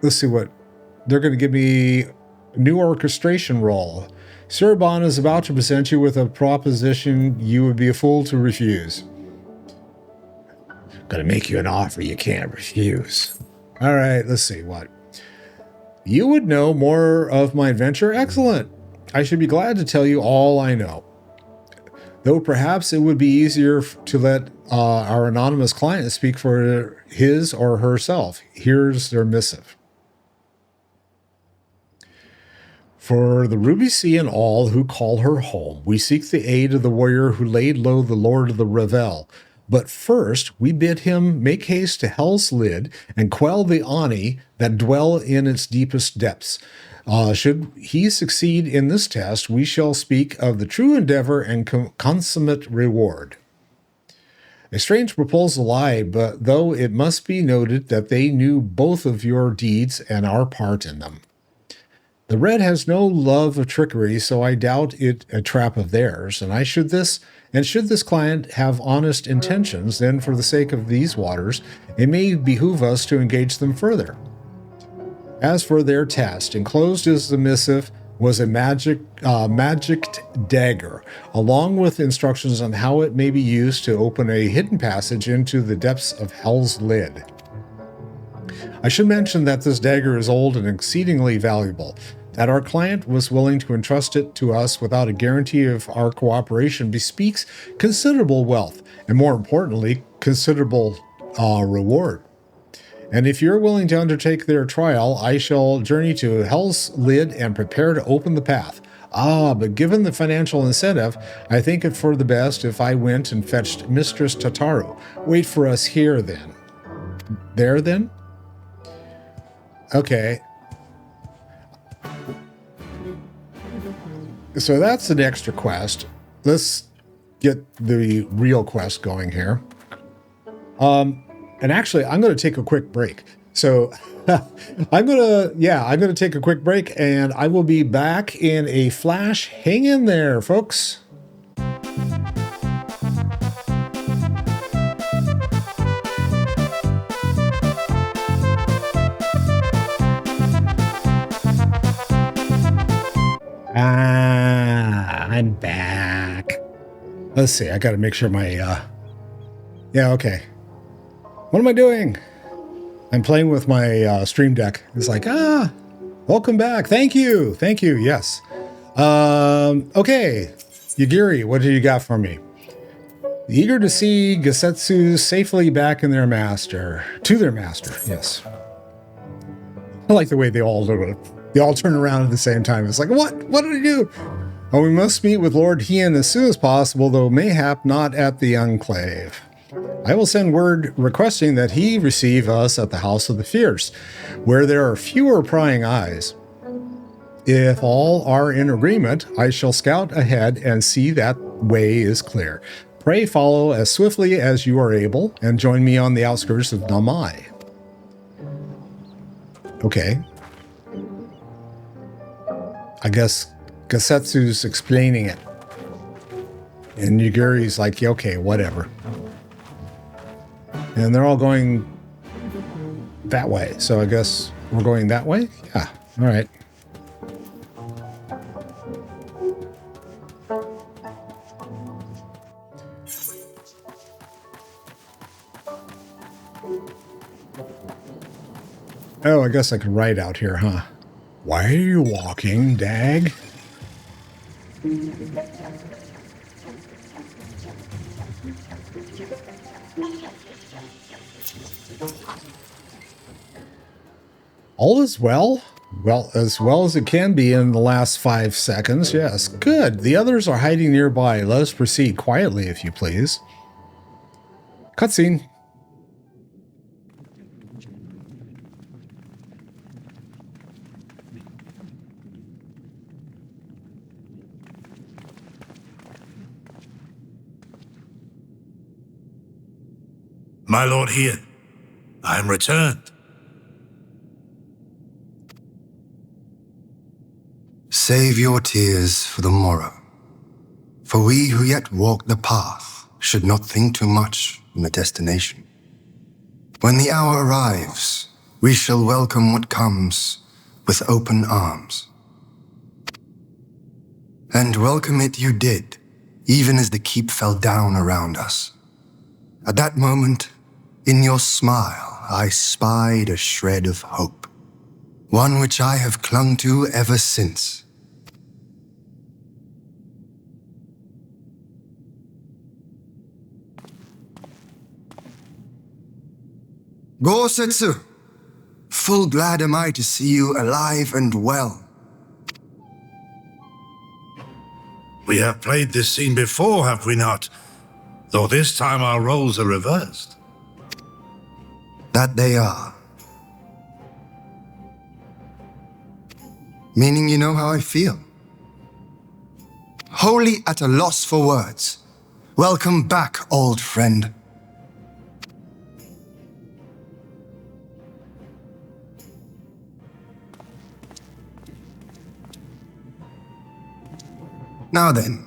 Let's see what they're going to give me. New orchestration role. Cirebon is about to present you with a proposition you would be a fool to refuse. Gonna make you an offer you can't refuse. All right, let's see what. You would know more of my adventure? Excellent. I should be glad to tell you all I know. Though perhaps it would be easier to let our anonymous client speak for his or herself. Here's their missive. For the Ruby Sea and all who call her home, we seek the aid of the warrior who laid low the Lord of the Revel. But first, we bid him make haste to Hell's Lid and quell the Ani that dwell in its deepest depths. Should he succeed in this test, we shall speak of the true endeavor and consummate reward. A strange proposal lied, but though it must be noted that they knew both of your deeds and our part in them. The Red has no love of trickery, so I doubt it a trap of theirs, and should this client have honest intentions, then for the sake of these waters, it may behoove us to engage them further. As for their test, enclosed as the missive was a magicked dagger, along with instructions on how it may be used to open a hidden passage into the depths of Hell's Lid. I should mention that this dagger is old and exceedingly valuable, that our client was willing to entrust it to us without a guarantee of our cooperation bespeaks considerable wealth, and more importantly, considerable reward. And if you're willing to undertake their trial, I shall journey to Hell's Lid and prepare to open the path. But given the financial incentive, I think it for the best if I went and fetched Mistress Tataru. Wait for us here then. There then? Okay. So that's an extra quest. Let's get the real quest going here. And actually, I'm going to take a quick break. So I'm going to take a quick break and I will be back in a flash. Hang in there, folks. I'm back. Let's see. I got to make sure my, yeah, okay. What am I doing? I'm playing with my Stream Deck. It's like, welcome back. Thank you. Thank you. Yes. Okay. Yagiri, what do you got for me? Eager to see Gesetsu safely back in their master. To their master. Yes. I like the way they all turn around at the same time. It's like, what? What did I do? Oh, we must meet with Lord Hien as soon as possible, though mayhap not at the Enclave. I will send word requesting that he receive us at the House of the Fierce, where there are fewer prying eyes. If all are in agreement, I shall scout ahead and see that way is clear. Pray follow as swiftly as you are able, and join me on the outskirts of Namai. Okay. I guess Gesetsu's explaining it. And Yagiri's like, okay, whatever. And they're all going that way. So I guess we're going that way? Yeah. All right. Oh, I guess I can write out here, huh? Why are you walking, Dag? All is well? Well as it can be in the last 5 seconds, yes. Good. The others are hiding nearby. Let us proceed quietly, if you please. Cutscene. My lord here, I am returned. Save your tears for the morrow. For we who yet walk the path should not think too much on the destination. When the hour arrives, we shall welcome what comes with open arms. And welcome it you did, even as the keep fell down around us. At that moment, in your smile, I spied a shred of hope, one which I have clung to ever since. Gosetsu, full glad am I to see you alive and well. We have played this scene before, have we not? Though this time our roles are reversed. That they are. Meaning you know how I feel. Wholly at a loss for words. Welcome back, old friend. Now then,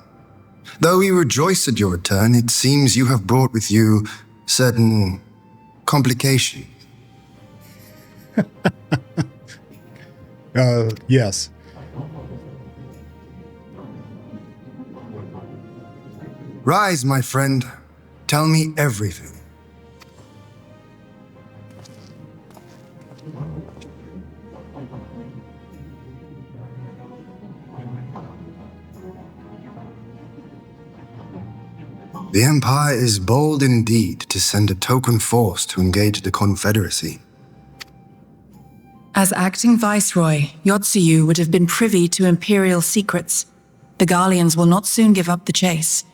though we rejoice at your return, it seems you have brought with you certain complications. Yes. Rise, my friend. Tell me everything. The Empire is bold indeed to send a token force to engage the Confederacy. As acting Viceroy, Yotsuyu would have been privy to Imperial secrets. The Garleans will not soon give up the chase.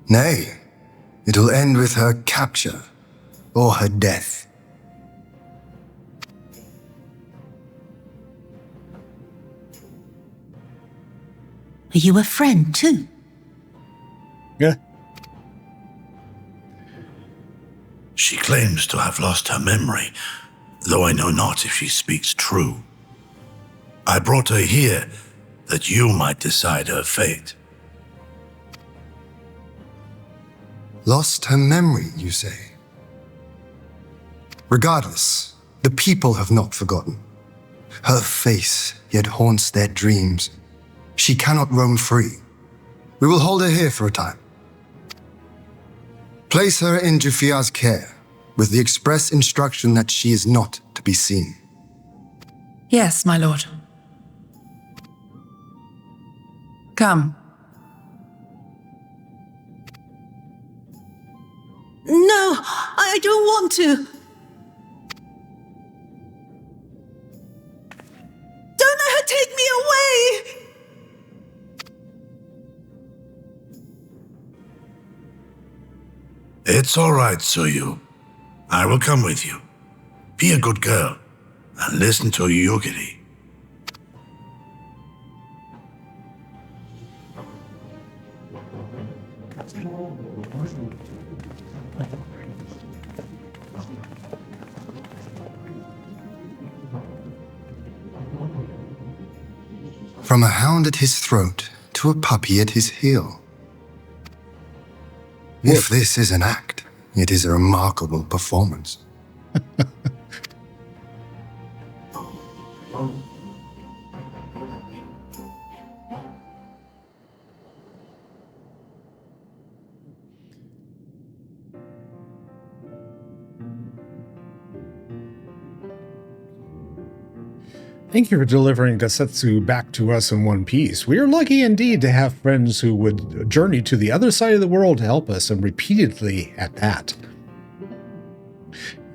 Nay, it will end with her capture or her death. Are you a friend too? Yeah. She claims to have lost her memory, though I know not if she speaks true. I brought her here that you might decide her fate. Lost her memory, you say? Regardless, the people have not forgotten. Her face yet haunts their dreams. She cannot roam free. We will hold her here for a time. Place her in Jufia's care, with the express instruction that she is not to be seen. Yes, my lord. Come. No, I don't want to. Don't let her take me away! It's all right, Tsuyu. I will come with you. Be a good girl and listen to Yugiri. From a hound at his throat to a puppy at his heel. If this is an act, it is a remarkable performance. Thank you for delivering Gosetsu back to us in one piece. We are lucky indeed to have friends who would journey to the other side of the world to help us, and repeatedly at that.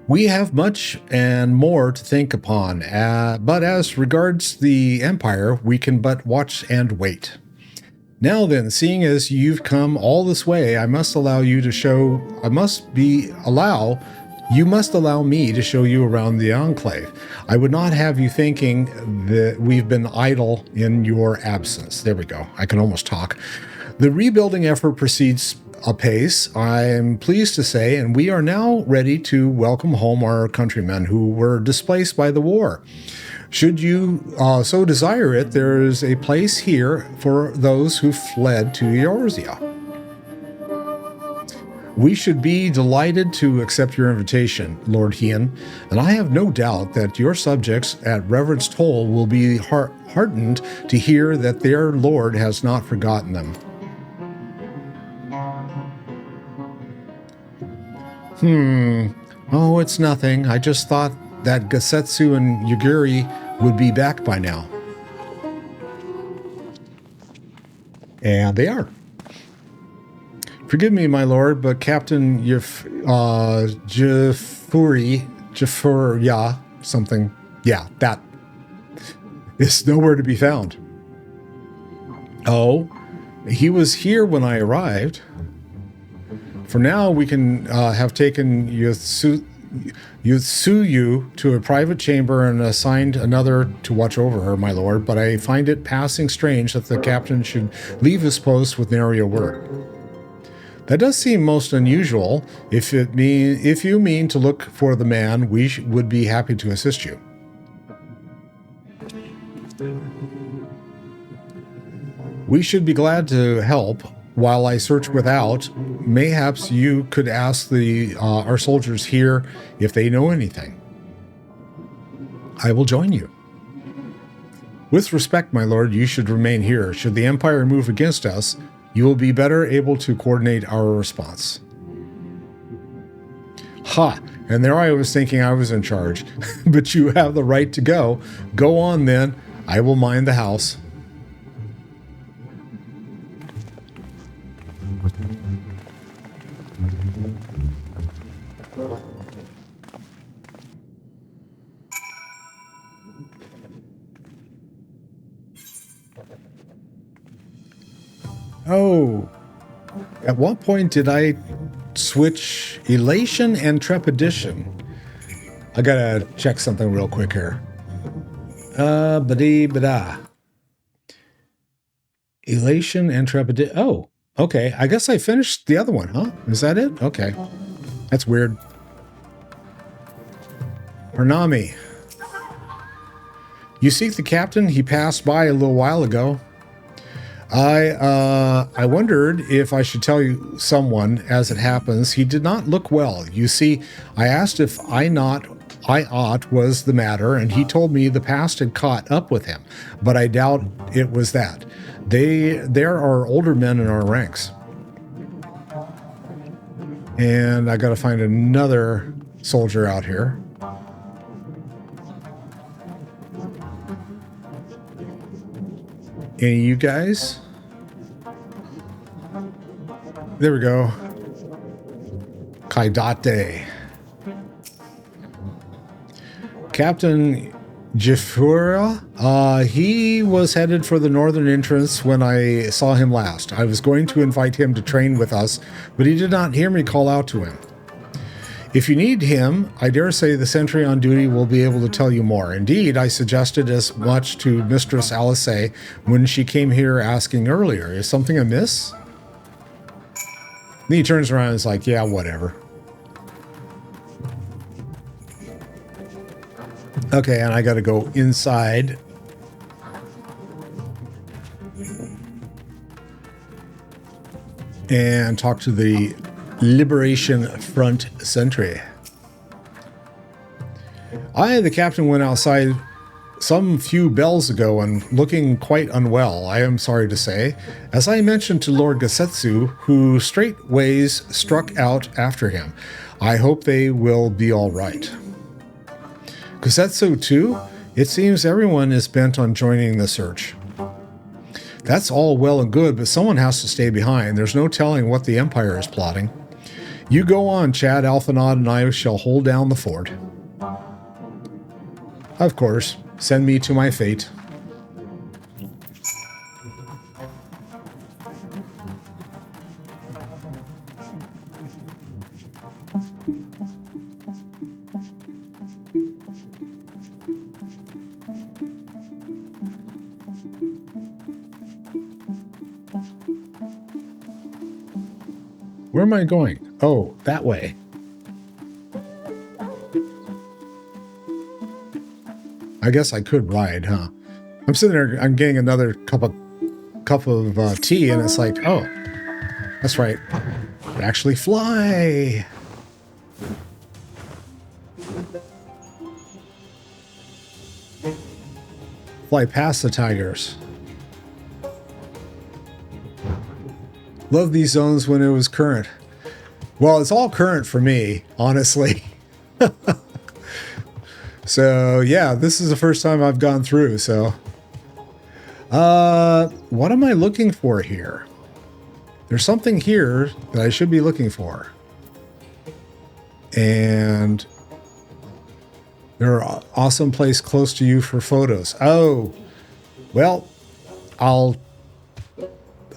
We have much and more to think upon, but as regards the Empire, we can but watch and wait. Now then, seeing as you've come all this way, you must allow me to show you around the Enclave. I would not have you thinking that we've been idle in your absence. There we go. I can almost talk. The rebuilding effort proceeds apace, I am pleased to say, and we are now ready to welcome home our countrymen who were displaced by the war. Should you so desire it, there is a place here for those who fled to Eorzea. We should be delighted to accept your invitation, Lord Hien, and I have no doubt that your subjects at Reverence Toll will be heartened to hear that their Lord has not forgotten them. Oh, it's nothing. I just thought that Gasetsu and Yugiri would be back by now. And they are. Forgive me, my lord, but Captain Jafur, something, that is nowhere to be found. Oh, he was here when I arrived. For now, we can have taken Yutsuyu to a private chamber and assigned another to watch over her, my lord, but I find it passing strange that the captain should leave his post with nary a word. That does seem most unusual. If you mean to look for the man, we would be happy to assist you. We should be glad to help. While I search without, mayhaps you could ask our soldiers here if they know anything. I will join you. With respect, my lord, you should remain here. Should the Empire move against us, you will be better able to coordinate our response. Ha! And there I was thinking I was in charge. But you have the right to go. Go on then. I will mind the house. Oh, at what point did I switch Elation and Trepidation? I gotta check something real quick here. Ba-dee-ba-da. Elation and Trepidation. Oh, okay. I guess I finished the other one, huh? Is that it? Okay. That's weird. Hernami. You seek the captain? He passed by a little while ago. I wondered if I should tell you someone. As it happens, he did not look well. You see, I asked if I ought was the matter, and he told me the past had caught up with him, but I doubt it was that. There are older men in our ranks. And I gotta find another soldier out here. Any of you guys? There we go. Kaidate. Captain Jafura, he was headed for the northern entrance when I saw him last. I was going to invite him to train with us, but he did not hear me call out to him. If you need him, I dare say the sentry on duty will be able to tell you more. Indeed, I suggested as much to Mistress Alice when she came here asking earlier. Is something amiss? Then he turns around and is like, yeah, whatever. Okay, and I gotta go inside. And talk to the Liberation Front sentry. The captain went outside some few bells ago and looking quite unwell, I am sorry to say, as I mentioned to Lord Gasetsu, who straightways struck out after him. I hope they will be all right. Gasetsu too? It seems everyone is bent on joining the search. That's all well and good, but someone has to stay behind. There's no telling what the Empire is plotting. You go on, Chad, Alphanod, and I shall hold down the fort. Of course, send me to my fate. Where am I going? Oh, that way. I guess I could ride, huh? I'm sitting there, I'm getting another cup of tea, and it's like, oh, that's right. Actually fly. Fly past the tigers. Love these zones when it was current. Well, it's all current for me, honestly. So, yeah, this is the first time I've gone through, so. What am I looking for here? There's something here that I should be looking for. And there are awesome place close to you for photos. Oh, well,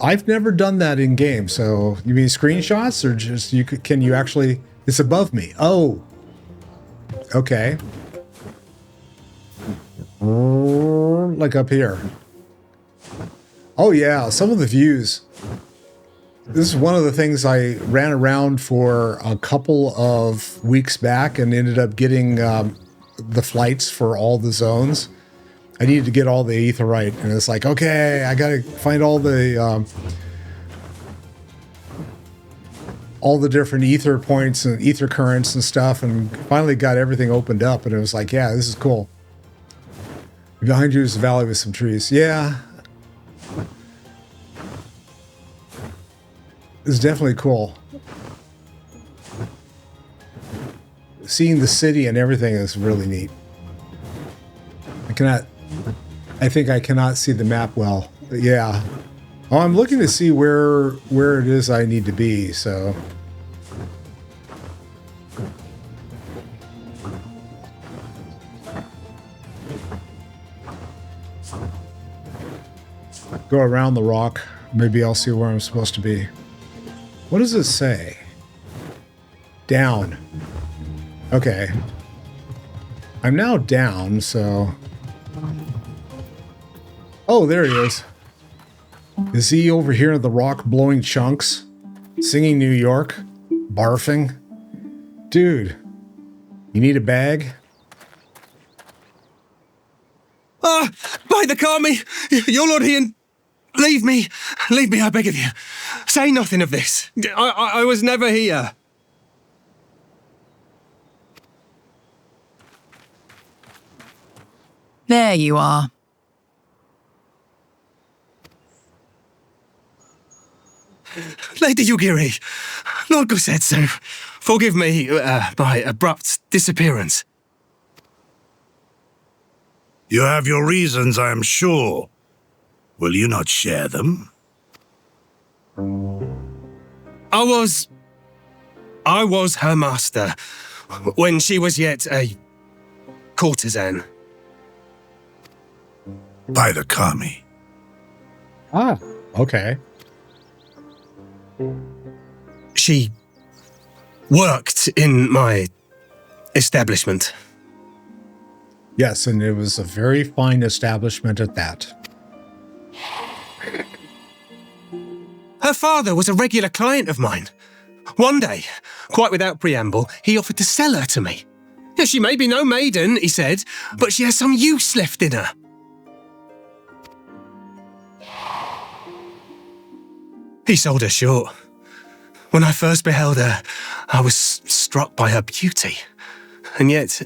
I've never done that in game. So you mean screenshots or just can you actually, it's above me. Oh, okay. Like up here. Oh yeah, some of the views. This is one of the things I ran around for a couple of weeks back and ended up getting the flights for all the zones. I needed to get all the aetherite, and it's like, okay, I gotta find all the different ether points and ether currents and stuff, and finally got everything opened up, and it was like, yeah, this is cool. Behind you is a valley with some trees. Yeah. It's definitely cool. Seeing the city and everything is really neat. I think I cannot see the map well. But yeah. Oh, I'm looking to see where it is I need to be, so. Go around the rock. Maybe I'll see where I'm supposed to be. What does it say? Down. Okay. I'm now down, so... Oh, there he is. Is he over here at the rock blowing chunks? Singing New York? Barfing? Dude, you need a bag? Ah! By the Kami! Your Lord Ian! Leave me, I beg of you. Say nothing of this. I was never here. There you are. Lady Yugiri, Lord Gusetsu, forgive me my abrupt disappearance. You have your reasons, I am sure. Will you not share them? I was her master when she was yet a courtesan. By the Kami. Ah, okay. She worked in my establishment. Yes, and it was a very fine establishment at that. Her father was a regular client of mine. One day, quite without preamble, he offered to sell her to me. She may be no maiden, he said, but she has some use left in her. He sold her short. When I first beheld her, I was struck by her beauty. And yet,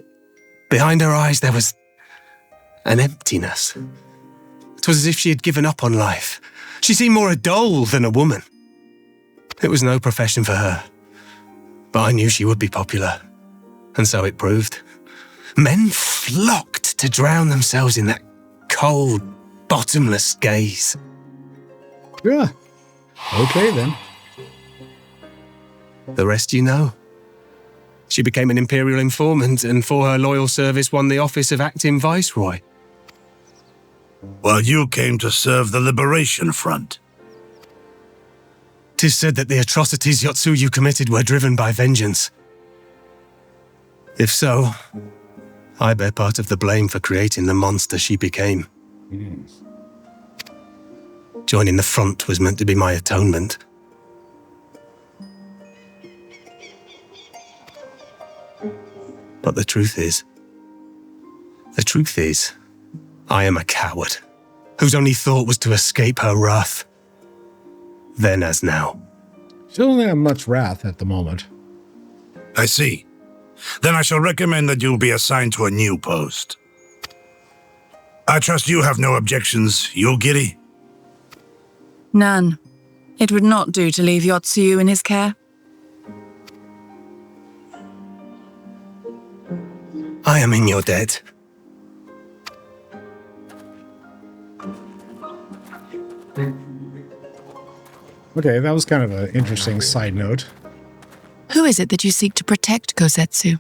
behind her eyes there was an emptiness. It was as if she had given up on life. She seemed more a doll than a woman. It was no profession for her, but I knew she would be popular, and so it proved. Men flocked to drown themselves in that cold, bottomless gaze. Yeah. Okay, then. The rest you know. She became an imperial informant, and for her loyal service won the office of acting viceroy. While you came to serve the Liberation Front. 'Tis said that the atrocities Yotsuyu committed were driven by vengeance. If so, I bear part of the blame for creating the monster she became. Joining the front was meant to be my atonement. But the truth is, The truth is, I am a coward, whose only thought was to escape her wrath. Then as now. She doesn't have much wrath at the moment. I see. Then I shall recommend that you be assigned to a new post. I trust you have no objections, Yogiri? None. It would not do to leave Yotsuyu in his care. I am in your debt. Okay, that was kind of an interesting side note. Who is it that you seek to protect, Kosetsu?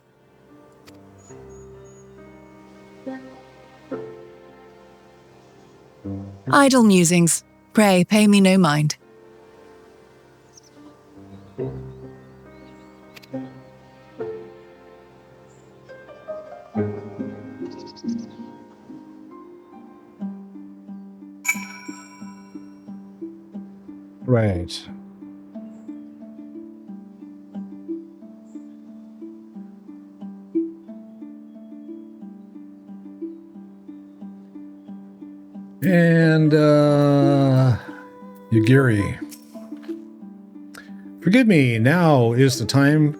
Idle musings. Pray, pay me no mind. Right. And, Yugiri. Forgive me, now is the time.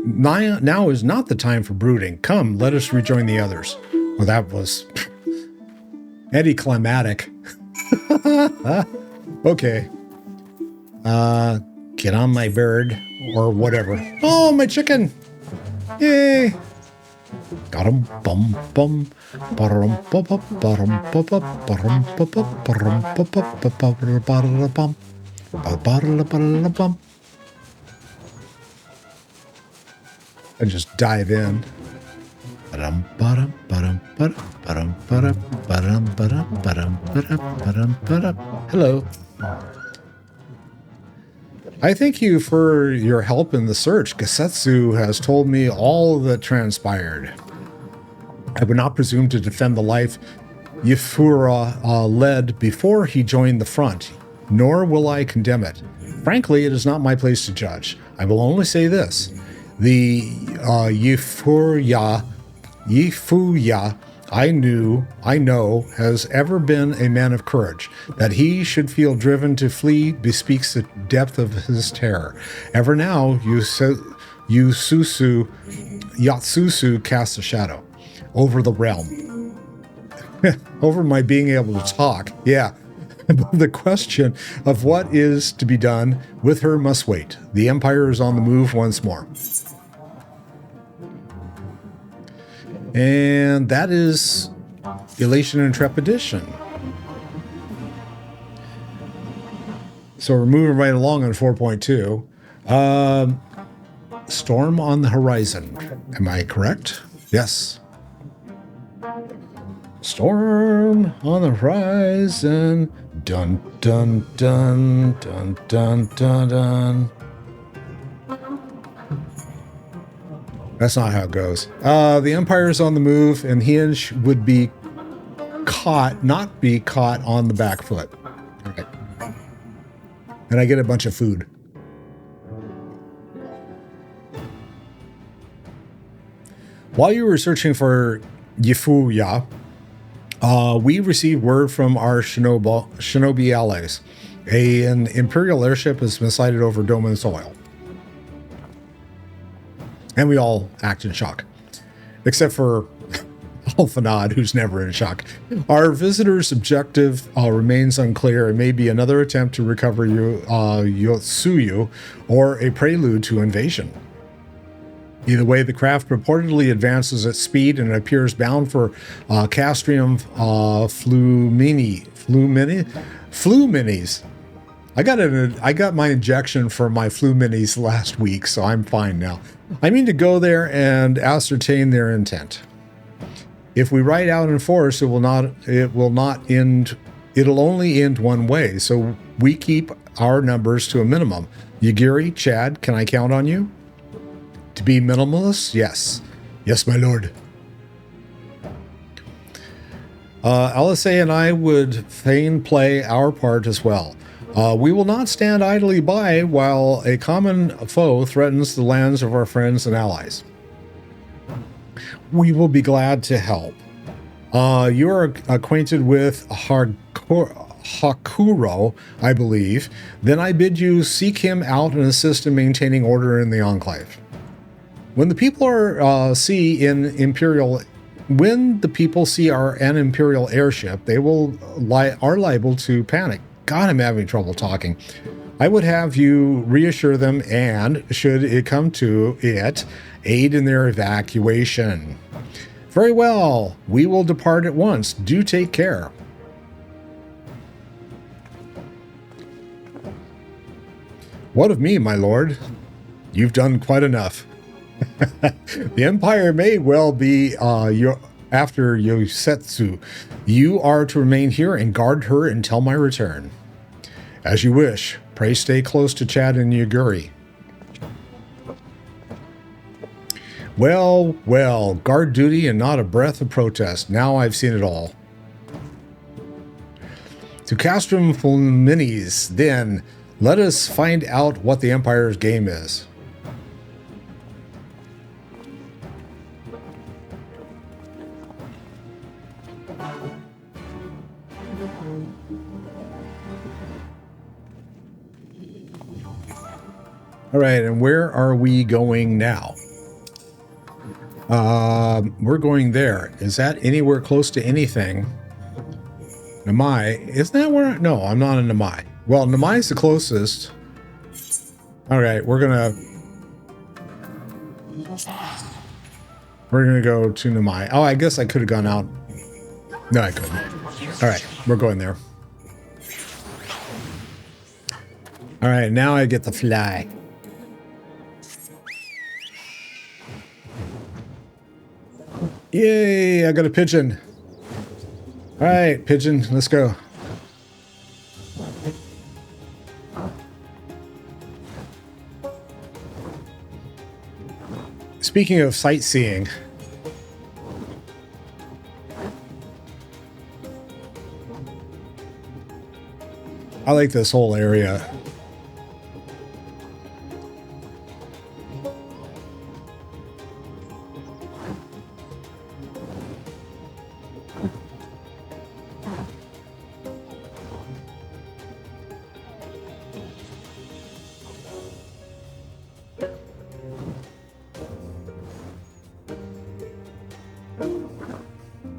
Now is not the time for brooding. Come, let us rejoin the others. Well, that was anticlimactic. Okay. Get on my bird or whatever. Oh, my chicken! Yay! Got him. Bum bum. Ba-dum bum bum ba-dum bum bum ba-dum bum bum ba-dum bum bum ba-ba-da-da bum ba-ba-da-da bum. And just dive in. Ba-dum ba-dum ba-dum ba-dum ba-dum ba-dum ba-dum ba-dum ba-dum ba-dum. Hello. I thank you for your help in the search. Kosetsu has told me all that transpired. I would not presume to defend the life Yifura led before he joined the front, nor will I condemn it. Frankly, it is not my place to judge. I will only say this. The Yifuya I know, has ever been a man of courage. That he should feel driven to flee bespeaks the depth of his terror. Ever now, Yatsusu casts a shadow over the realm. Over my being able to talk. Yeah. The question of what is to be done with her must wait. The Empire is on the move once more. And that is Elation and Trepidation. So we're moving right along on 4.2. Storm on the horizon. Am I correct? Yes. Storm on the horizon. Dun, dun, dun, dun, dun, dun, dun. That's not how it goes. The Empire's on the move, and Hinge would be not be caught on the back foot. All right. And I get a bunch of food. While you were searching for Yifuya, we received word from our shinobi allies. An Imperial airship has been sighted over Doman soil. And we all act in shock. Except for Alphanod, who's never in shock. Our visitor's objective remains unclear. It may be another attempt to recover Yotsuyu or a prelude to invasion. Either way, the craft purportedly advances at speed and appears bound for Castrium Fluminis. I got my injection for my Fluminis last week, so I'm fine now. I mean to go there and ascertain their intent. If we ride out in force, it'll only end one way, so we keep our numbers to a minimum. Yugiri, Chad, can I count on you? To be minimalist? Yes. Yes, my lord. LSA and I would fain play our part as well. We will not stand idly by while a common foe threatens the lands of our friends and allies. We will be glad to help. You are acquainted with Hakuro, I believe. Then I bid you seek him out and assist in maintaining order in the Enclave. When the people see an Imperial airship, they are liable to panic. God, I'm having trouble talking. I would have you reassure them and, should it come to it, aid in their evacuation. Very well. We will depart at once. Do take care. What of me, my lord? You've done quite enough. The Empire may well be after Yosetsu. You are to remain here and guard her until my return. As you wish. Pray stay close to Chad and Yaguri. Well, well, guard duty and not a breath of protest. Now I've seen it all. To Castrum Fulminis, then, let us find out what the Empire's game is. All right, and where are we going now? We're going there. Is that anywhere close to anything? Namai, isn't that where? No, I'm not in Namai. Well, Namai is the closest. All right, we're gonna go to Namai. Oh, I guess I could have gone out. No, I couldn't. All right, we're going there. All right, now I get to fly. Yay, I got a pigeon. All right, pigeon, let's go. Speaking of sightseeing, I like this whole area.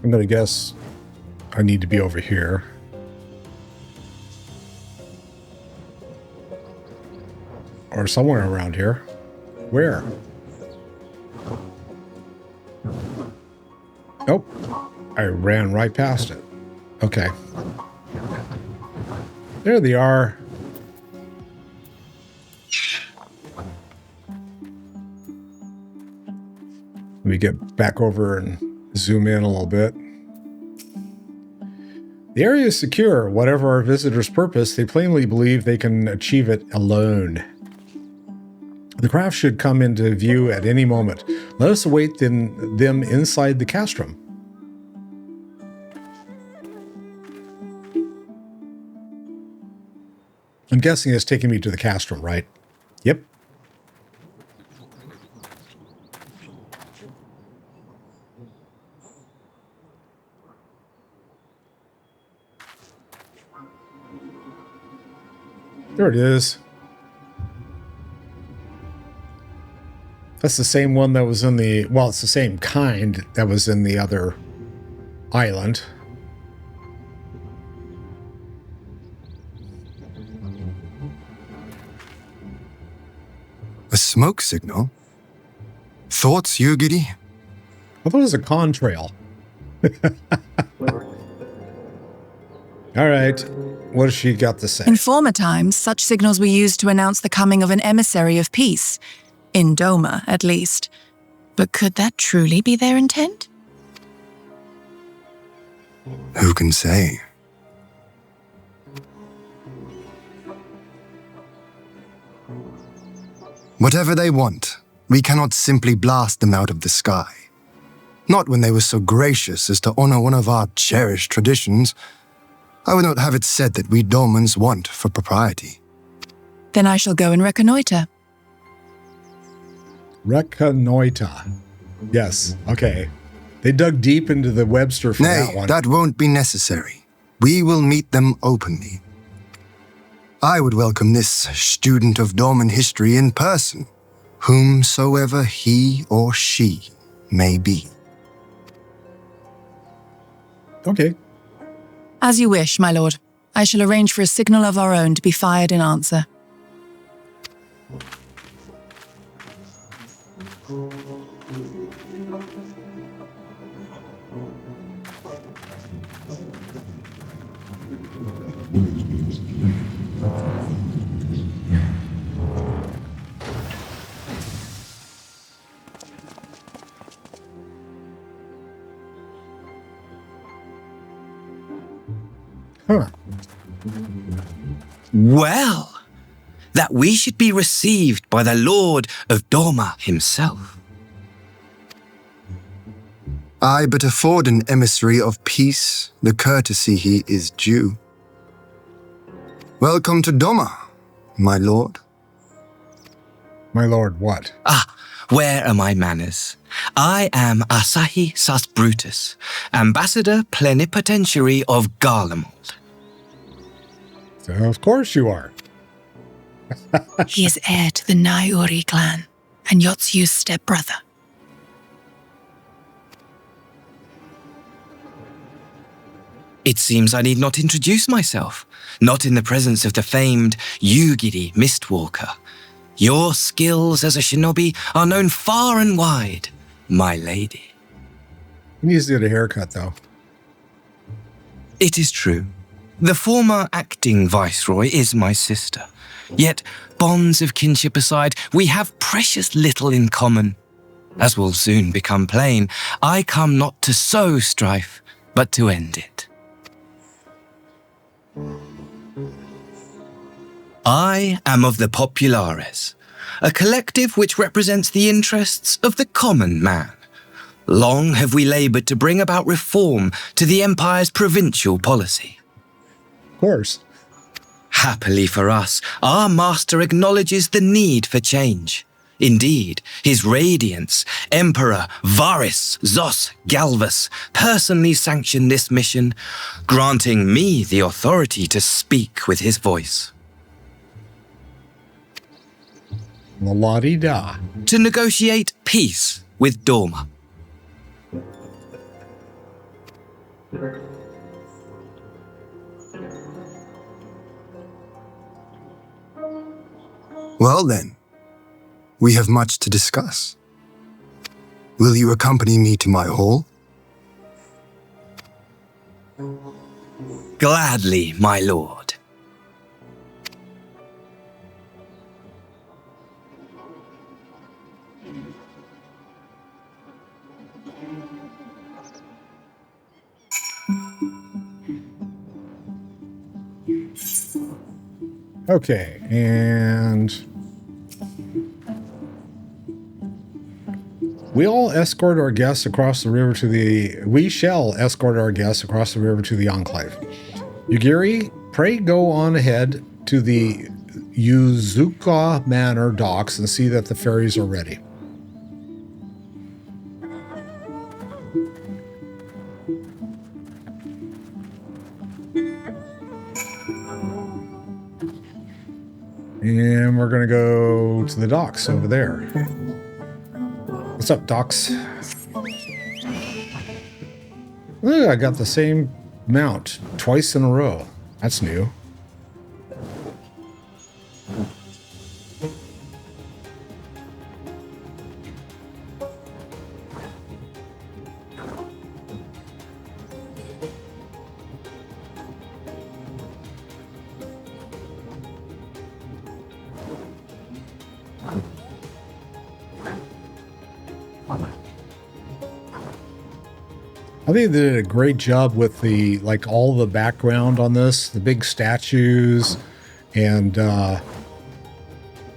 I'm gonna guess I need to be over here. Or somewhere around here. Where? Nope. I ran right past it. Okay. There they are. Let me get back over and zoom in a little bit. The area is secure. Whatever our visitors' purpose, they plainly believe they can achieve it alone. The craft should come into view at any moment. Let us await them inside the castrum. I'm guessing it's taking me to the castrum, right? Yep. There it is. That's the same one that was in the... Well, it's the same kind that was in the other island. A smoke signal? Thoughts, Yugiri? I thought it was a contrail. All right. What has she got to say? In former times, such signals were used to announce the coming of an emissary of peace. In Doma, at least. But could that truly be their intent? Who can say? Whatever they want, we cannot simply blast them out of the sky. Not when they were so gracious as to honor one of our cherished traditions. I would not have it said that we Domans want for propriety. Then I shall go and reconnoiter. Reconnoiter. Yes, okay. They dug deep into the Webster for that Nay, one. that won't be necessary. We will meet them openly. I would welcome this student of Dorman history in person, whomsoever he or she may be. Okay. As you wish, my lord. I shall arrange for a signal of our own to be fired in answer. Huh. Well, that we should be received by the Lord of Dorma himself. I but afford an emissary of peace the courtesy he is due. Welcome to Dorma, my lord. My lord, what? Where are my manners? I am Asahi Sas Brutus, Ambassador Plenipotentiary of Garlemald. So of course you are. He is heir to the Naiuri clan and Yotsu's stepbrother. It seems I need not introduce myself, not in the presence of the famed Yugiri Mistwalker. Your skills as a shinobi are known far and wide, my lady. He needs to get a haircut, though. It is true. The former acting viceroy is my sister. Yet, bonds of kinship aside, we have precious little in common. As will soon become plain, I come not to sow strife, but to end it. I am of the Populares, a collective which represents the interests of the common man. Long have we labored to bring about reform to the Empire's provincial policy. Of course. Happily for us, our master acknowledges the need for change. Indeed, His Radiance, Emperor Varys Zos Galvus, personally sanctioned this mission, granting me the authority to speak with his voice. La-di-da. To negotiate peace with Dorma. Well then, we have much to discuss. Will you accompany me to my hall? Gladly, my lord. Okay, and we shall escort our guests across the river to the Enclave. Yugiri, pray go on ahead to the Yuzuka Manor docks and see that the ferries are ready. And we're going to go to the docks over there. What's up, docks? Ooh, I got the same mount twice in a row. That's new. I think they did a great job with the, like, all the background on this, the big statues, and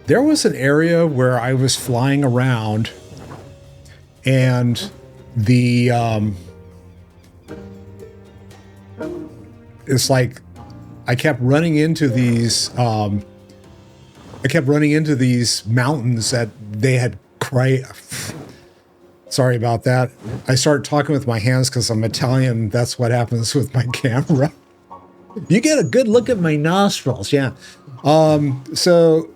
there was an area where I was flying around and the, it's like, I kept running into these mountains that they had Sorry about that. I start talking with my hands because I'm Italian. That's what happens with my camera. You get a good look at my nostrils, yeah. So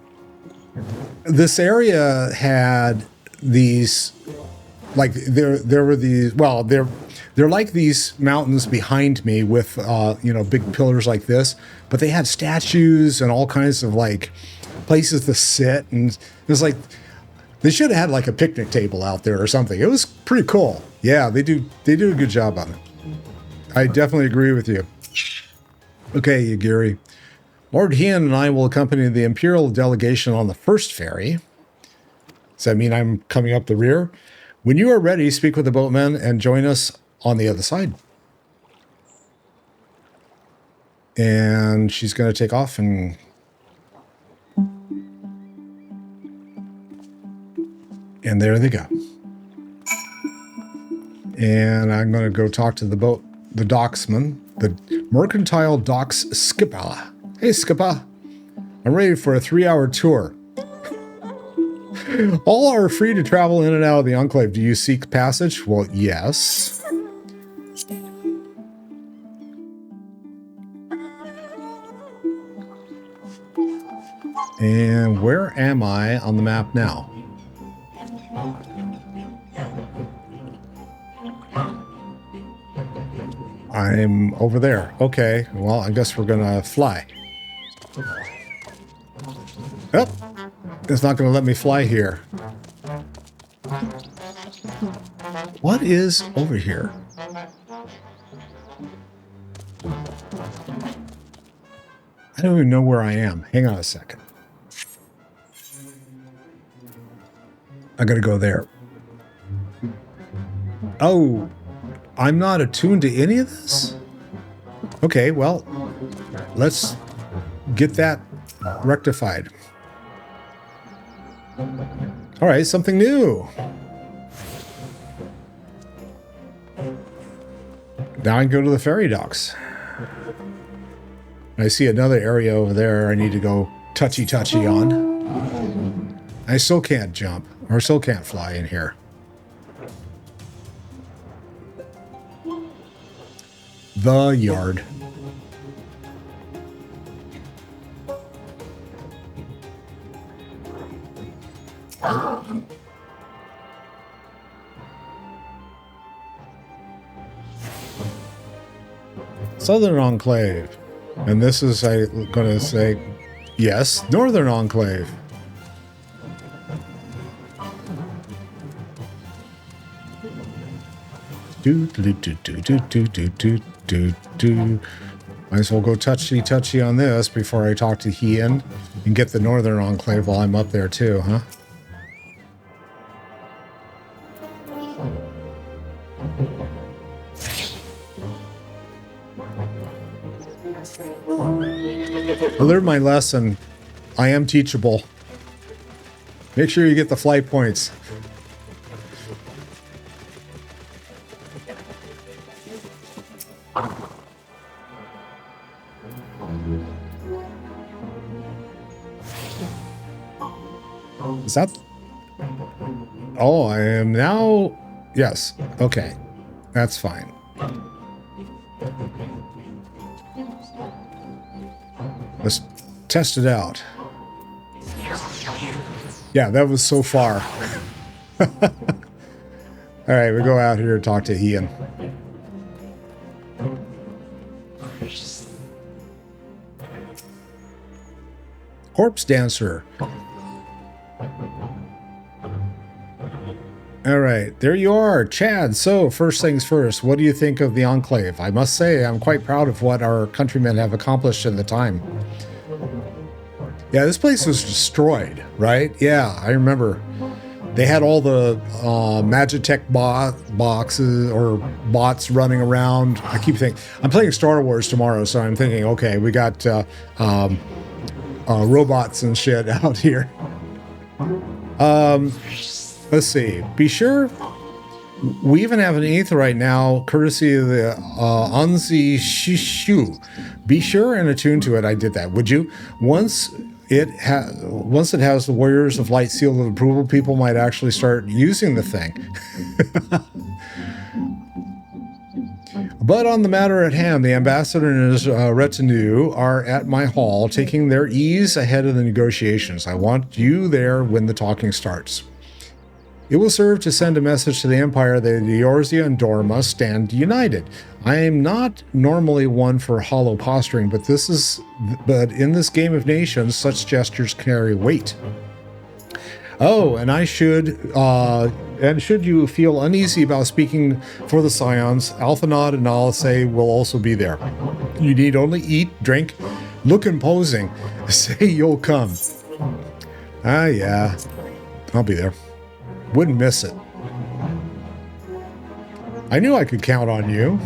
this area had these, like there were these. Well, they're like these mountains behind me with big pillars like this, but they had statues and all kinds of like places to sit, and it was like they should have had like a picnic table out there or something. It was pretty cool. Yeah, they do a good job on it. I definitely agree with you. Okay, Yagiri. Lord Hien and I will accompany the Imperial delegation on the first ferry. Does that mean I'm coming up the rear? When you are ready, speak with the boatmen and join us on the other side. And she's going to take off and... And there they go. And I'm going to go talk to the docksman, the Mercantile Docks skipper. Hey, skipper. I'm ready for a 3-hour tour. All are free to travel in and out of the Enclave. Do you seek passage? Well, yes. And where am I on the map now? I'm over there. Okay, well, I guess we're gonna fly. Oh, it's not gonna let me fly here. What is over here? I don't even know where I am. Hang on a second. I gotta go there. Oh, I'm not attuned to any of this? Okay, well, let's get that rectified. All right, something new. Now I can go to the ferry docks. I see another area over there I need to go touchy-touchy on. I still can't jump, or still can't fly in here. The yard. Southern Enclave. And this is, I'm going to say, yes, Northern Enclave. Might as well go touchy on this before I talk to Hien and get the Northern Enclave while I'm up there too, huh? I learned my lesson. I am teachable. Make sure you get the flight points. Is that... Oh, I am now... Yes. Okay. That's fine. Let's test it out. Yeah, that was so far. All right, we go out here and talk to Hien. Corpse Dancer. All right, there you are, Chad. So, first things first, what do you think of the Enclave? I must say, I'm quite proud of what our countrymen have accomplished in the time. Yeah, this place was destroyed, right? Yeah, I remember. They had all the Magitech boxes or bots running around. I keep thinking, I'm playing Star Wars tomorrow, so I'm thinking, okay, we got robots and shit out here. Let's see. Be sure. We even have an ether right now, courtesy of the Anzi Shishu. Be sure and attune to it. I did that. Would you? Once once it has the Warriors of Light seal of approval, people might actually start using the thing. But on the matter at hand, the ambassador and his retinue are at my hall, taking their ease ahead of the negotiations. I want you there when the talking starts. It will serve to send a message to the Empire that Eorzea and Dorma stand united. I am not normally one for hollow posturing, but in this game of nations, such gestures carry weight. Oh, and should you feel uneasy about speaking for the Scions, Alphanod and Alisei will also be there. You need only eat, drink, look imposing. Say you'll come. Yeah, I'll be there. Wouldn't miss it. I knew I could count on you.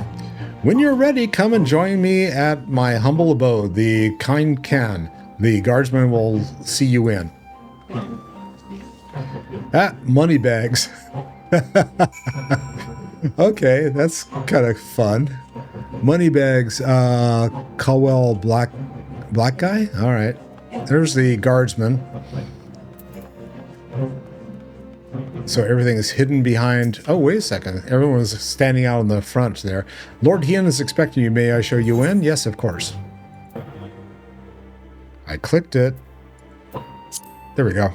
When you're ready, come and join me at my humble abode, the Kind Can. The guardsman will see you in. Money bags. Okay, that's kind of fun. Money bags, Caldwell black guy? All right. There's the guardsman. So everything is hidden behind... Oh, wait a second. Everyone's standing out in the front there. Lord Hien is expecting you. May I show you in? Yes, of course. I clicked it. There we go.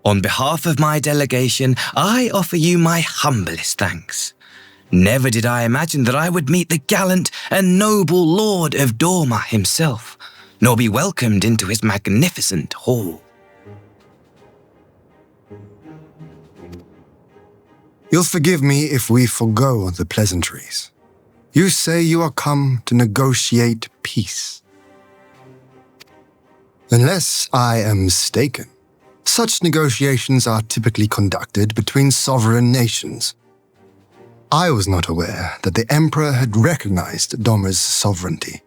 On behalf of my delegation, I offer you my humblest thanks. Never did I imagine that I would meet the gallant and noble Lord of Dorma himself, nor be welcomed into his magnificent hall. You'll forgive me if we forgo the pleasantries. You say you are come to negotiate peace. Unless I am mistaken, such negotiations are typically conducted between sovereign nations. I was not aware that the Emperor had recognized Dorma's sovereignty.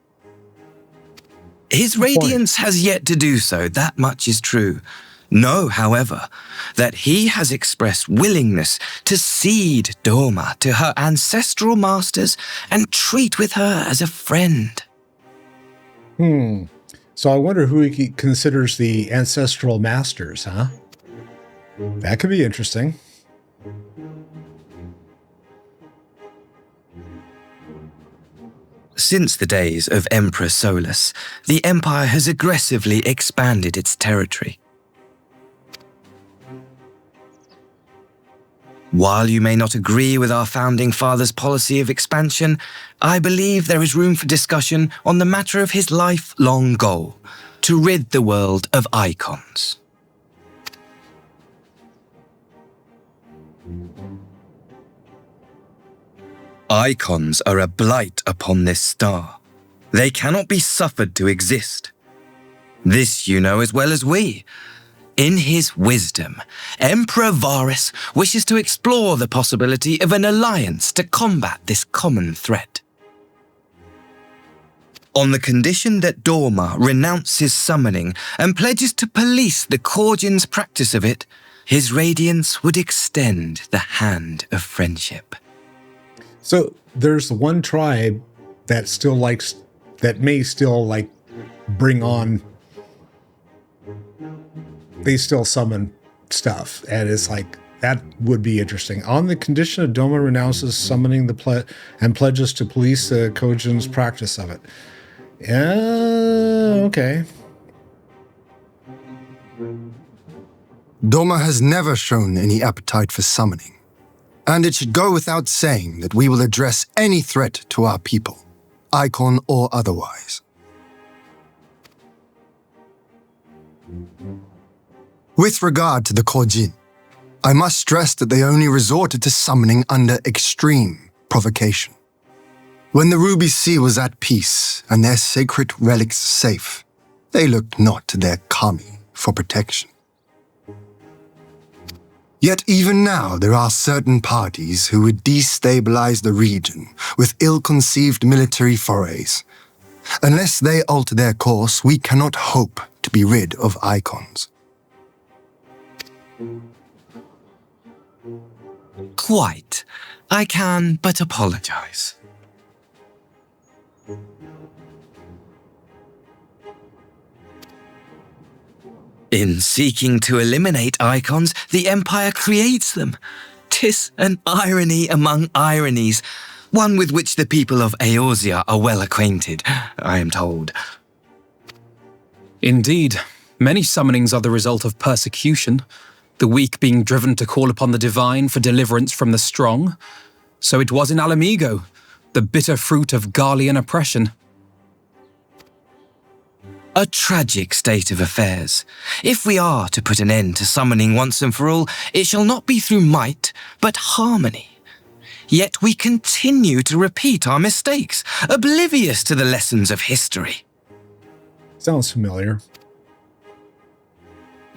His Radiance has yet to do so, that much is true. Know, however, that he has expressed willingness to cede Dorma to her ancestral masters and treat with her as a friend. So I wonder who he considers the ancestral masters, huh? That could be interesting. Since the days of Emperor Solus, the Empire has aggressively expanded its territory. While you may not agree with our founding father's policy of expansion, I believe there is room for discussion on the matter of his lifelong goal, to rid the world of icons. Icons are a blight upon this star. They cannot be suffered to exist. This you know as well as we. In his wisdom, Emperor Varys wishes to explore the possibility of an alliance to combat this common threat. On the condition that Dorma renounces summoning and pledges to police the Korgin's practice of it, his Radiance would extend the hand of friendship. So there's one tribe that may still bring on... They still summon stuff, and it's that would be interesting. On the condition that Dorma renounces summoning and pledges to police the Korgin's practice of it. Okay. Dorma has never shown any appetite for summoning, and it should go without saying that we will address any threat to our people, icon or otherwise. With regard to the Korjin, I must stress that they only resorted to summoning under extreme provocation. When the Ruby Sea was at peace and their sacred relics safe, they looked not to their kami for protection. Yet even now there are certain parties who would destabilize the region with ill-conceived military forays. Unless they alter their course, we cannot hope to be rid of icons. Quite. I can but apologize. In seeking to eliminate icons, the Empire creates them. 'Tis an irony among ironies, one with which the people of Eorzea are well acquainted, I am told. Indeed, many summonings are the result of persecution, the weak being driven to call upon the divine for deliverance from the strong. So it was in Alamigo, the bitter fruit of Garlean oppression. A tragic state of affairs. If we are to put an end to summoning once and for all, it shall not be through might, but harmony. Yet we continue to repeat our mistakes, oblivious to the lessons of history. Sounds familiar.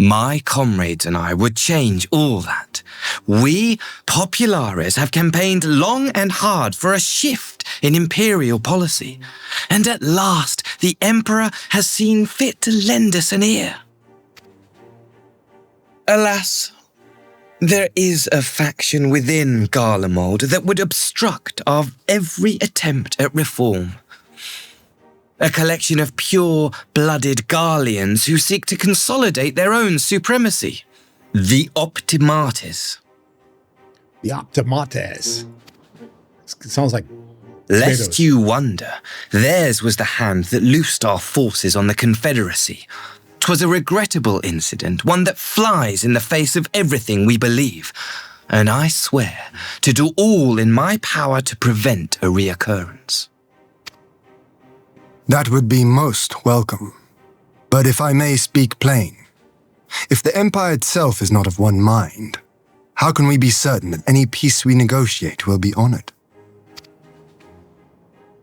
My comrades and I would change all that. We, populares, have campaigned long and hard for a shift in imperial policy, and at last the Emperor has seen fit to lend us an ear. Alas, there is a faction within Garlemald that would obstruct our every attempt at reform. A collection of pure-blooded Garleans who seek to consolidate their own supremacy. The Optimates. The Optimates. Sounds like Lest potatoes. you wonder, theirs was the hand that loosed our forces on the Confederacy. 'Twas a regrettable incident, one that flies in the face of everything we believe, and I swear to do all in my power to prevent a reoccurrence. That would be most welcome. But if I may speak plain, if the Empire itself is not of one mind, how can we be certain that any peace we negotiate will be honored?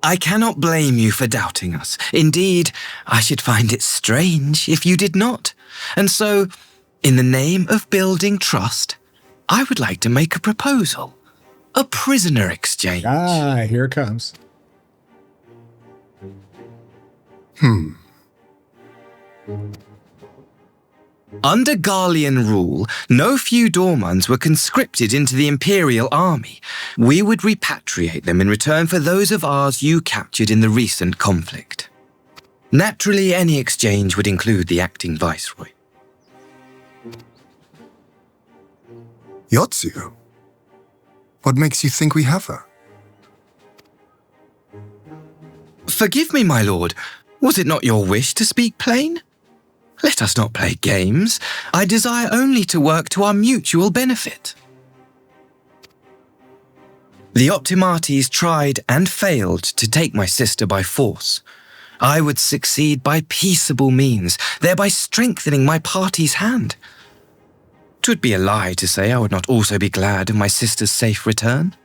I cannot blame you for doubting us. Indeed, I should find it strange if you did not. And so, in the name of building trust, I would like to make a proposal. A prisoner exchange. Ah, here it comes. Under Garlean rule, no few Dormans were conscripted into the Imperial army. We would repatriate them in return for those of ours you captured in the recent conflict. Naturally, any exchange would include the acting viceroy. Yotsu? What makes you think we have her? Forgive me, my lord. Was it not your wish to speak plain? Let us not play games. I desire only to work to our mutual benefit. The Optimates tried and failed to take my sister by force. I would succeed by peaceable means, thereby strengthening my party's hand. 'Twould be a lie to say I would not also be glad of my sister's safe return.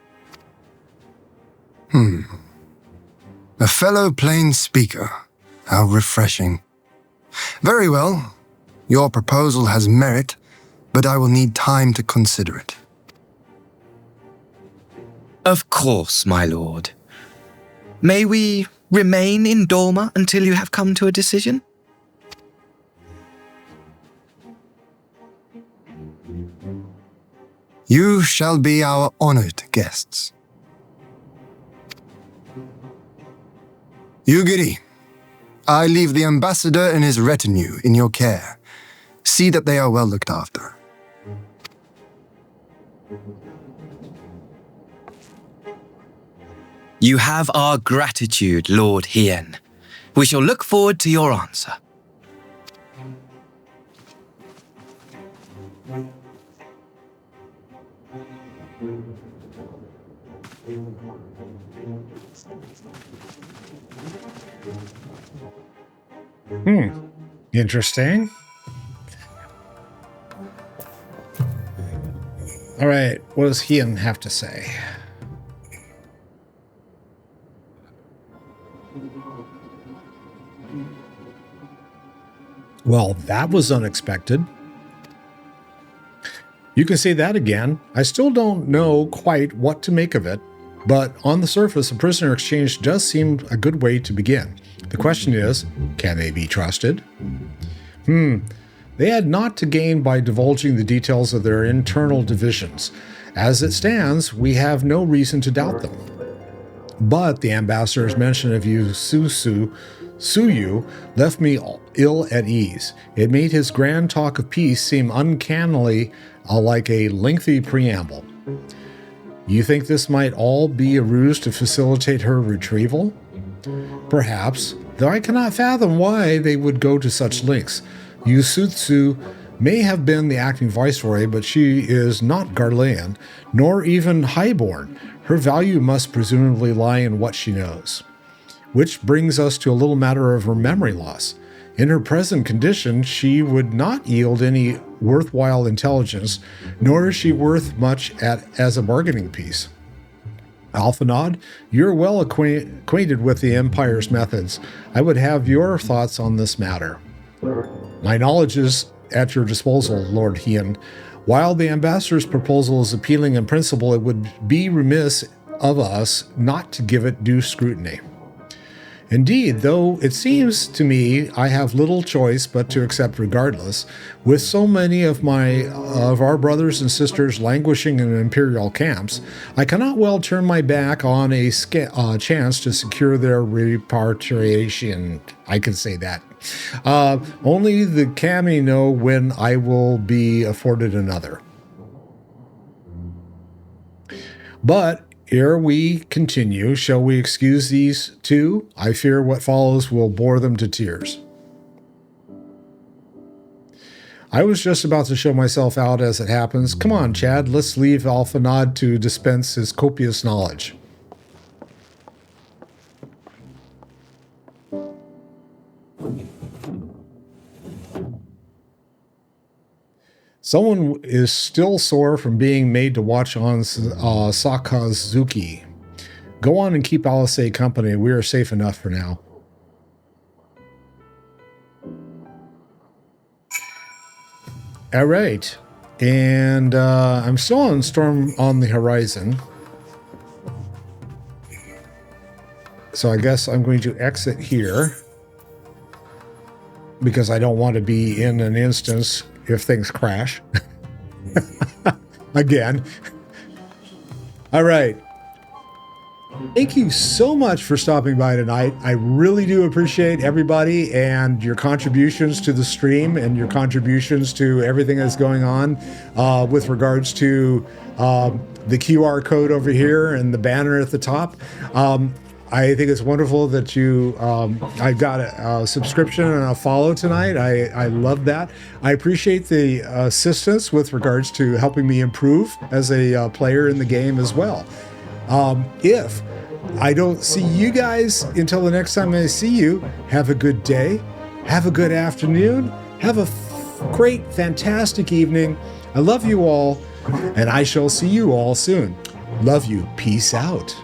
A fellow plain speaker. How refreshing. Very well. Your proposal has merit, but I will need time to consider it. Of course, my lord. May we remain in Dorma until you have come to a decision? You shall be our honored guests. Yugiri, I leave the ambassador and his retinue in your care. See that they are well looked after. You have our gratitude, Lord Hien. We shall look forward to your answer. Interesting. All right, what does Hien have to say? Well, that was unexpected. You can say that again. I still don't know quite what to make of it, but on the surface, a prisoner exchange does seem a good way to begin. The question is, can they be trusted? They had naught to gain by divulging the details of their internal divisions. As it stands, we have no reason to doubt them. But the ambassador's mention of Suyu left me ill at ease. It made his grand talk of peace seem uncannily like a lengthy preamble. You think this might all be a ruse to facilitate her retrieval? Perhaps, though I cannot fathom why they would go to such lengths. Yusutsu may have been the acting viceroy, but she is not Garlean, nor even highborn. Her value must presumably lie in what she knows. Which brings us to a little matter of her memory loss. In her present condition, she would not yield any worthwhile intelligence, nor is she worth much as a bargaining piece. Alphanod, you're well acquainted with the Empire's methods. I would have your thoughts on this matter. My knowledge is at your disposal, Lord Hien. While the ambassador's proposal is appealing in principle, it would be remiss of us not to give it due scrutiny. Indeed, though it seems to me I have little choice but to accept regardless, with so many of our brothers and sisters languishing in imperial camps, I cannot well turn my back on a chance to secure their repatriation. I can say that. Only the Kami know when I will be afforded another. But ere we continue, shall we excuse these two? I fear what follows will bore them to tears. I was just about to show myself out as it happens. Come on, Chad, let's leave Alphanod to dispense his copious knowledge. Someone is still sore from being made to watch on Sakazuki. Go on and keep Alice company. We are safe enough for now. All right. And I'm still on Storm on the Horizon. So I guess I'm going to exit here, because I don't want to be in an instance if things crash. Again. All right. Thank you so much for stopping by tonight. I really do appreciate everybody and your contributions to the stream and your contributions to everything that's going on with regards to the QR code over here and the banner at the top. I think it's wonderful that I got a subscription and a follow tonight. I love that. I appreciate the assistance with regards to helping me improve as a player in the game as well. If I don't see you guys until the next time I see you, have a good day, have a good afternoon, have a great, fantastic evening. I love you all, and I shall see you all soon. Love you. Peace out.